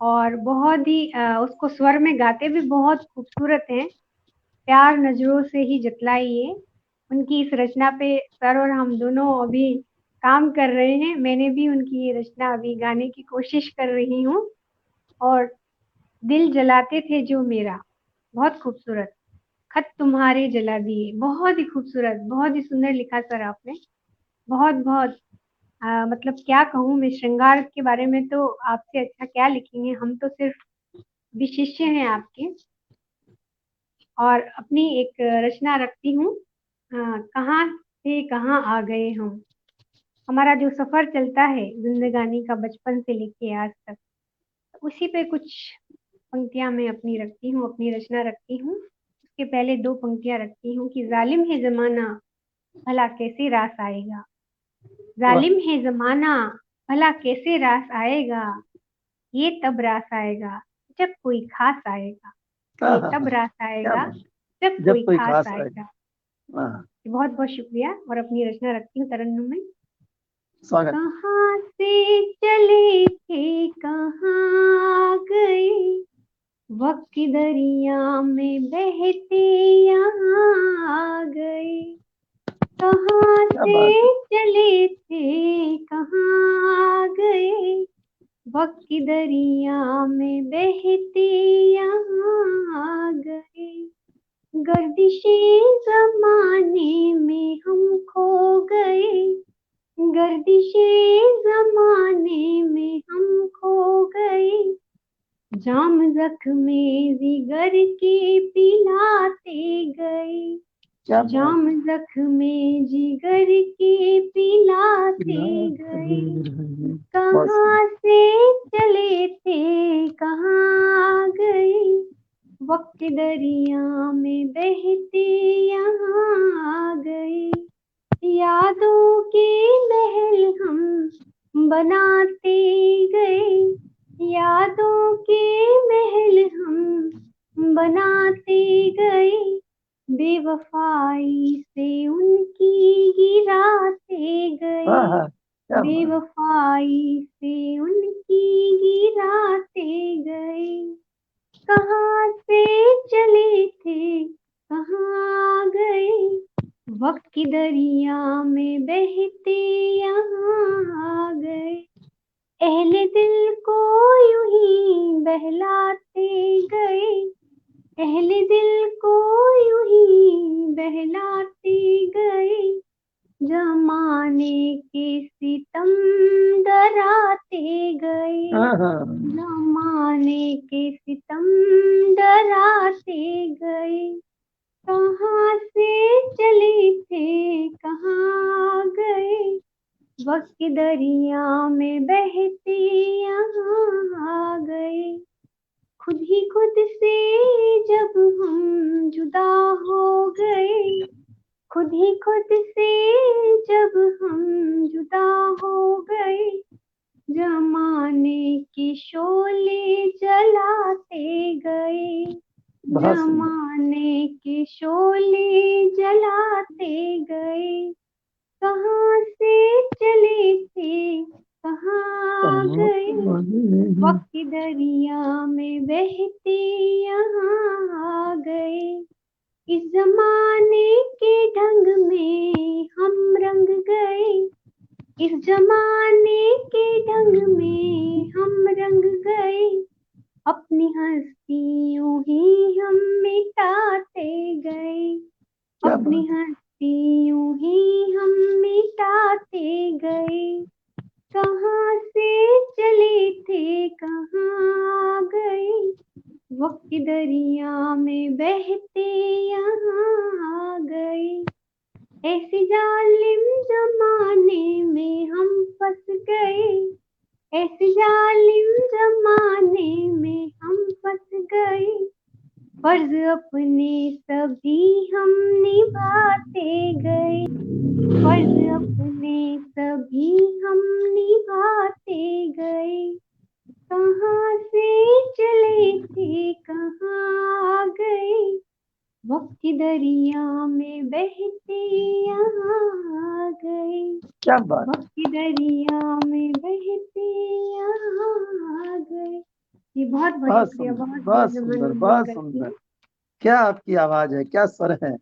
और बहुत ही उसको स्वर में गाते भी बहुत खूबसूरत हैं। प्यार नजरों से ही जतलाइए, उनकी इस रचना पे सर और हम दोनों अभी काम कर रहे हैं। मैंने भी उनकी ये रचना अभी गाने की कोशिश कर रही हूँ। और दिल जलाते थे जो मेरा, बहुत खूबसूरत। खत तुम्हारे जला दिए, बहुत ही खूबसूरत, बहुत ही सुंदर लिखा सर आपने। बहुत बहुत मतलब क्या कहूँ मैं, श्रृंगार के बारे में तो आपसे अच्छा क्या लिखेंगे, हम तो सिर्फ विशिष्य हैं आपके। और अपनी एक रचना रखती हूँ, कहाँ से कहाँ आ गए हम। हमारा जो सफर चलता है जिंदगानी का, बचपन से लेके आज तक, उसी पे कुछ पंक्तियां मैं अपनी रखती हूँ, अपनी रचना रखती हूँ। उसके पहले दो पंक्तियां रखती हूँ कि जालिम है जमाना, भला कैसे रास आएगा। जालिम है जमाना, भला कैसे रास आएगा। ये तब रास आएगा जब कोई खास आएगा। ये तब रास क्या आएगा बात, जब जब कोई कोई खास खास आए। आएगा। हाँ, बहुत बहुत शुक्रिया। और अपनी रचना रखती हूँ तरन्नुम में। स्वागत। कहाँ से चले थे कहाँ गए, वक्त दरिया में बहते यहाँ आ गए। कहाँ क्या से बात है। चले थे कहाँ गए, वक्त दरिया में बहते यहाँ आ गए। गर्दिशे जमाने में हम खो गए, गर्दिशे जमाने में हम खो गए। जाम जख्मे जिगर के पिलाते गए, क्या बात जाम जख्मे जिगर के पिलाते गए। है। कहाँ से चले थे कहाँ गए, वक्त दरिया में बहते यहाँ आ गए। यादों के महल हम बनाते गए, यादों के महल हम बनाते गए। बेवफाई से उनकी गिराते गए, हाँ हाँ, क्या बात। बेवफाई से उनकी गिराते गए। कहाँ से चले थे कहाँ गए, वक्त की दरिया में बहते यहाँ आ गए। अहले दिल को यूं ही बहलाते गए, अहले दिल को यूं ही बहलाते गए, जमाने के सितम डराते गए, हाँ जमाने के सितम डराते गए। कहाँ से चले थे कहाँ गए, वक्त के दरिया में बहते यहाँ आ गए। खुद ही खुद से जब हम जुदा हो गए, खुद ही खुद से जब हम जुदा हो गए, जमाने की शोले जलाते गए, बहुत सुंदर। जमाने की शोले जलाते गए। कहाँ से चले थे कहाँ गए, वक्त की दरिया में बहते यहाँ आ गए। इस जमाने के ढंग में हम रंग गए, इस जमाने के ढंग में हम रंग गए। अपनी हस्तियों ही हम मिटाते गए, क्या अपनी बात है। हस्तियों ही हम मिटाते गए। कहाँ से चले थे कहाँ गए, वक्त की दरिया में बहते यहाँ आ गए। ऐसे जालिम जमाने में हम फंस गए, ऐसे जालिम जमाने में हम फंस गए। फर्ज अपने सभी हम निभाते गए, फर्ज अपने सभी हम निभाते गए। कहाँ से चले थे कहाँ आ गए, वक्त की दरिया में बहते यहाँ आ गए, क्या बात है। वक्त की दरिया में बहते यहाँ आ गए। ये बहुत बहुत बहुत शुक्रिया, सुंदर, बहुत बहुत बहुत सुंदर, नमन बहुत करती सुंदर। हूँ। क्या आपकी आवाज है, क्या स्वर है।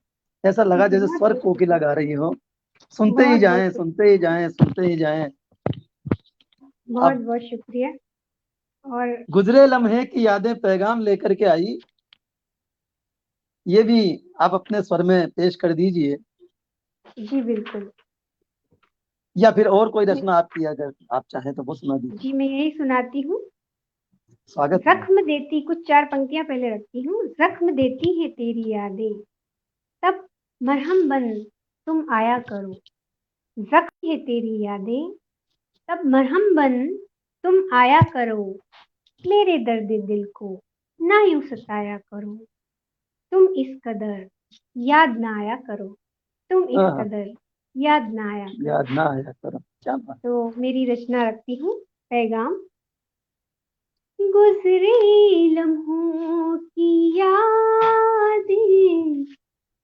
ऐसा लगा जैसे बहुत स्वर बहुत कोकिला शुक्रिया, गा रही हो। सुनते ही बहुत बहुत जाएं, शुक्रिया, सुनते ही जाएं, सुनते ही जाएं। बहुत अब बहुत शुक्रिया। और गुजरे लम्हे की यादें पैगाम लेकर के आई, ये भी आप अपने स्वर में पेश कर दीजिए, जी बिल्कुल, या फिर और कोई रचना आपकी अगर आप चाहें तो वो सुना दीजिए। जी मैं यही सुनाती हूँ। स्वागत है। जख्म देती, कुछ 4 पंक्तियां पहले रखती हूँ। जख्म देती है तेरी यादें, तब मरहम बन तुम आया करो। जख्म है तेरी यादें, तब मरहम बन तुम आया करो। मेरे दर्द दिल को ना यूं सताया करो, तुम इस कदर याद ना आया करो, तुम इस हाँ, कदर याद ना आया करो। याद ना आया करो। क्या बात। तो मेरी रचना रखती हूँ, पैगाम। गुजरे लम्हों की यादें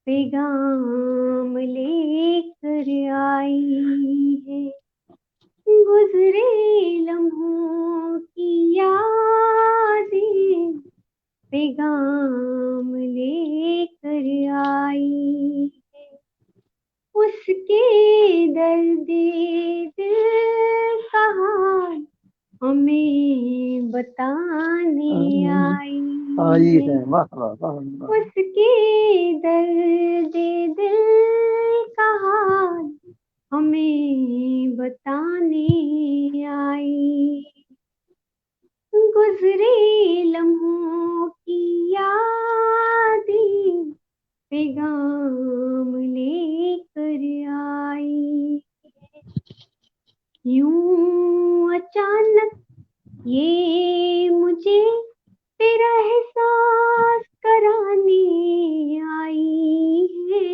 पैगाम लेकर आई है, गुजरे लम्हों की यादें पैगाम लेकर आई है। उसके दर्द दिल का हाल हमें बताने आई आई है, है। वाह वाह वाह वाह। उसके दर्द दिल का हाल हमें बताने आई। गुजरे लम्हों की यादें पैगाम लेकर आई। यूं अचानक ये मुझे तेरा एहसास कराने आई है,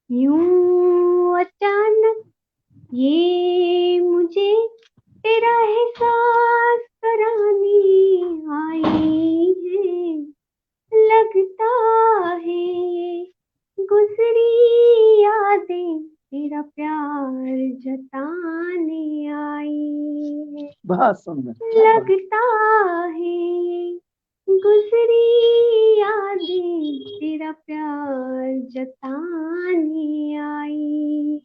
यूं अचानक ये मुझे तेरा एहसास कराने आई है। लगता है ये गुजरी यादें तेरा प्यार जताने आई है। बहुत सुंदर। क्या बात। लगता है ये गुजरी यादें तेरा प्यार जताने आई।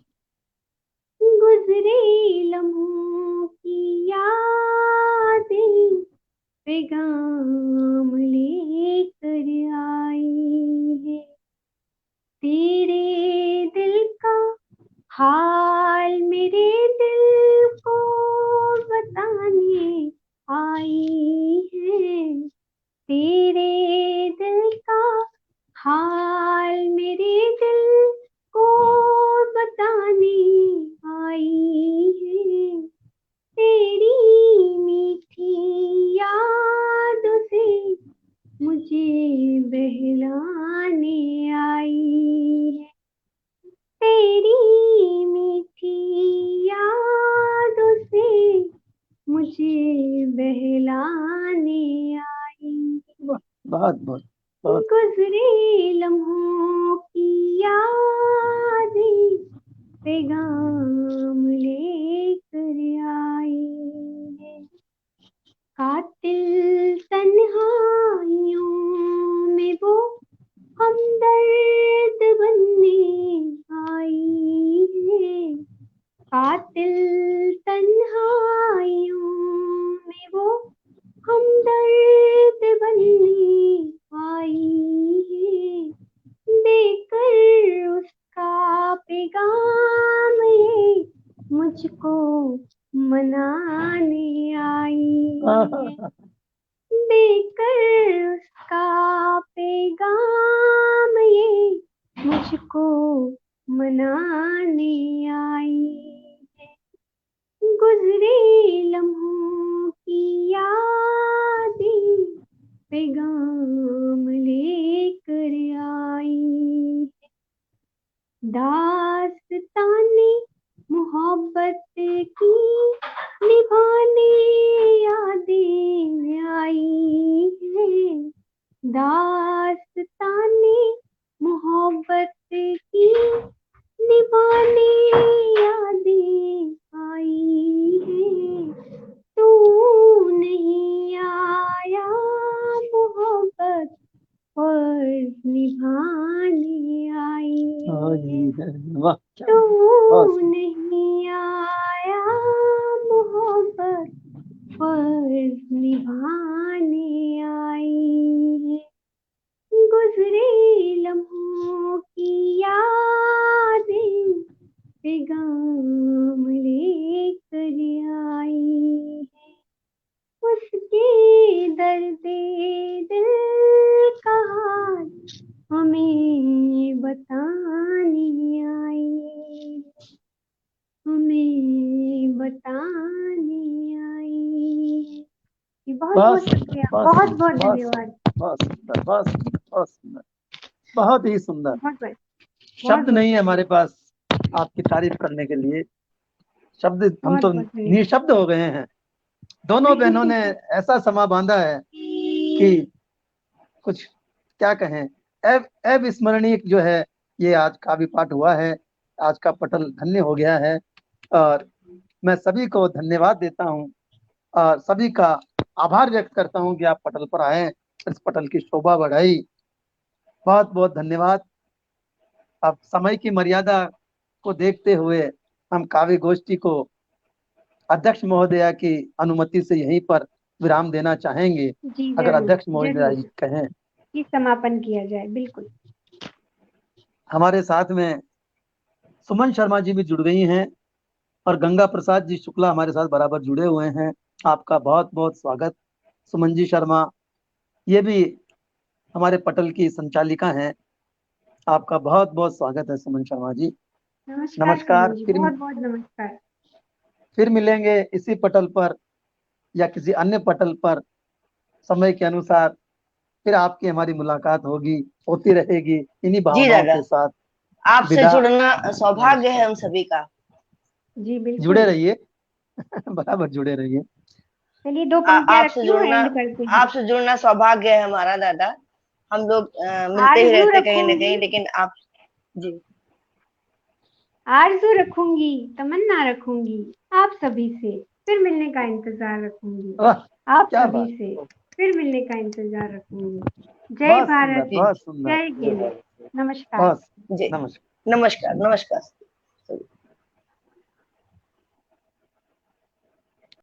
गुजरे लम्हों की यादें पैगाम लेकर आई। हाल मेरे दिल को बताने आई है, तेरे दिल का हाल मेरे दिल को बताने आई है, तेरी मीठी यादों से मुझे बहलाने आई है, तेरी मीठी यादों से मुझे बहलाने आई, बहुत बहुत बहुत गुजरे लम्हों की यादें पैगाम लेकर आई है, कातिल तन्हाइयों में वो हमदर्द बनने आई है, कातिल तन्हाइयों में वो हमदर्द बनने आई है, देकर उसका पैगाम ये मुझको मनाने आई है, देकर उसका पैगाम ये मुझको मनाने आई है, गुजरे लम्हों की यादें पैगाम लेकर आई है, दास्ताने मोहब्बत की निभाने यादें आई है, दास्ताने मोहब्बत की निभाने यादें आई है, तू नहीं आया मोहब्बत फर्ज निभाने आई है, वाह क्या तू बहुत नहीं आया मोहब्बत फर्ज निभाने आई है, गुजरे लम्हों की यादें पैगाम लेकर आई है, उसके दर्दे दिल का हाल हमें बताने आई, हमें बताने आई। बहुत बहुत बहुत सुंदर शुक्रिया, बहुत बहुत सुंदर बहुत बहुत धन्यवाद। बहुत सुंदर बहुत सुंदर बहुत सुंदर बहुत ही सुंदर। बहुत बहुत शब्द नहीं है हमारे पास आपकी तारीफ करने के लिए, शब्द हम तो बहुत धन्यवाद। निशब्द हो गए हैं। दोनों बहनों ने ऐसा समा बांधा है कि कुछ क्या कहें। अविस्मरणीय जो है ये आज काव्य पाठ हुआ है, आज का पटल धन्य हो गया है और मैं सभी को धन्यवाद देता हूँ और सभी का आभार व्यक्त करता हूँ कि आप पटल पर आए, इस पटल की शोभा बढ़ाई। बहुत बहुत धन्यवाद। अब समय की मर्यादा को देखते हुए हम काव्य गोष्ठी को अध्यक्ष महोदया की अनुमति से यहीं पर विराम देना चाहेंगे। जी अगर जरूर, अध्यक्ष महोदया जरूर जी कहें। कि समापन किया जाए। बिल्कुल। हमारे साथ में सुमन शर्मा जी भी जुड़ गई हैं और गंगा प्रसाद जी शुक्ला हमारे साथ बराबर जुड़े हुए हैं। आपका बहुत बहुत स्वागत सुमन जी शर्मा, ये भी हमारे पटल की संचालिका हैं। आपका बहुत बहुत स्वागत है सुमन शर्मा जी। नमस्कार। सुमन जी, बहुत बहुत नमस्कार। फिर मिलेंगे इसी पटल पर या किसी अन्य पटल पर, समय के अनुसार फिर आपकी हमारी मुलाकात होगी, होती रहेगी इन्हीं भावनाओं के साथ। आपसे विदा। जुड़ना सौभाग्य है हम सभी का। जी बिल्कुल। जुड़े रहिए बराबर जुड़े रहिए। चलिए 2 पंक्तियां रखती हूँ, एंड करते हैं। आपसे जुड़ना सौभाग्य है हमारा दादा। हम लोग मिलते ही आरज़ू रहते कहीं न रखूंगी, कहीं, लेकिन आप जी आरज़ू रखूंगी, तमन्ना रखूंगी, आप सभी से फिर मिलने का इंतजार रखूंगी, वाह आप क्या सभी बात। से फिर मिलने का इंतजार रखूंगी। जय बहुत भारत, सुंदर बहुत सुंदर। जय हिंद, नमस्कार। बहुत जी नमस्कार। नमस्कार नमस्कार।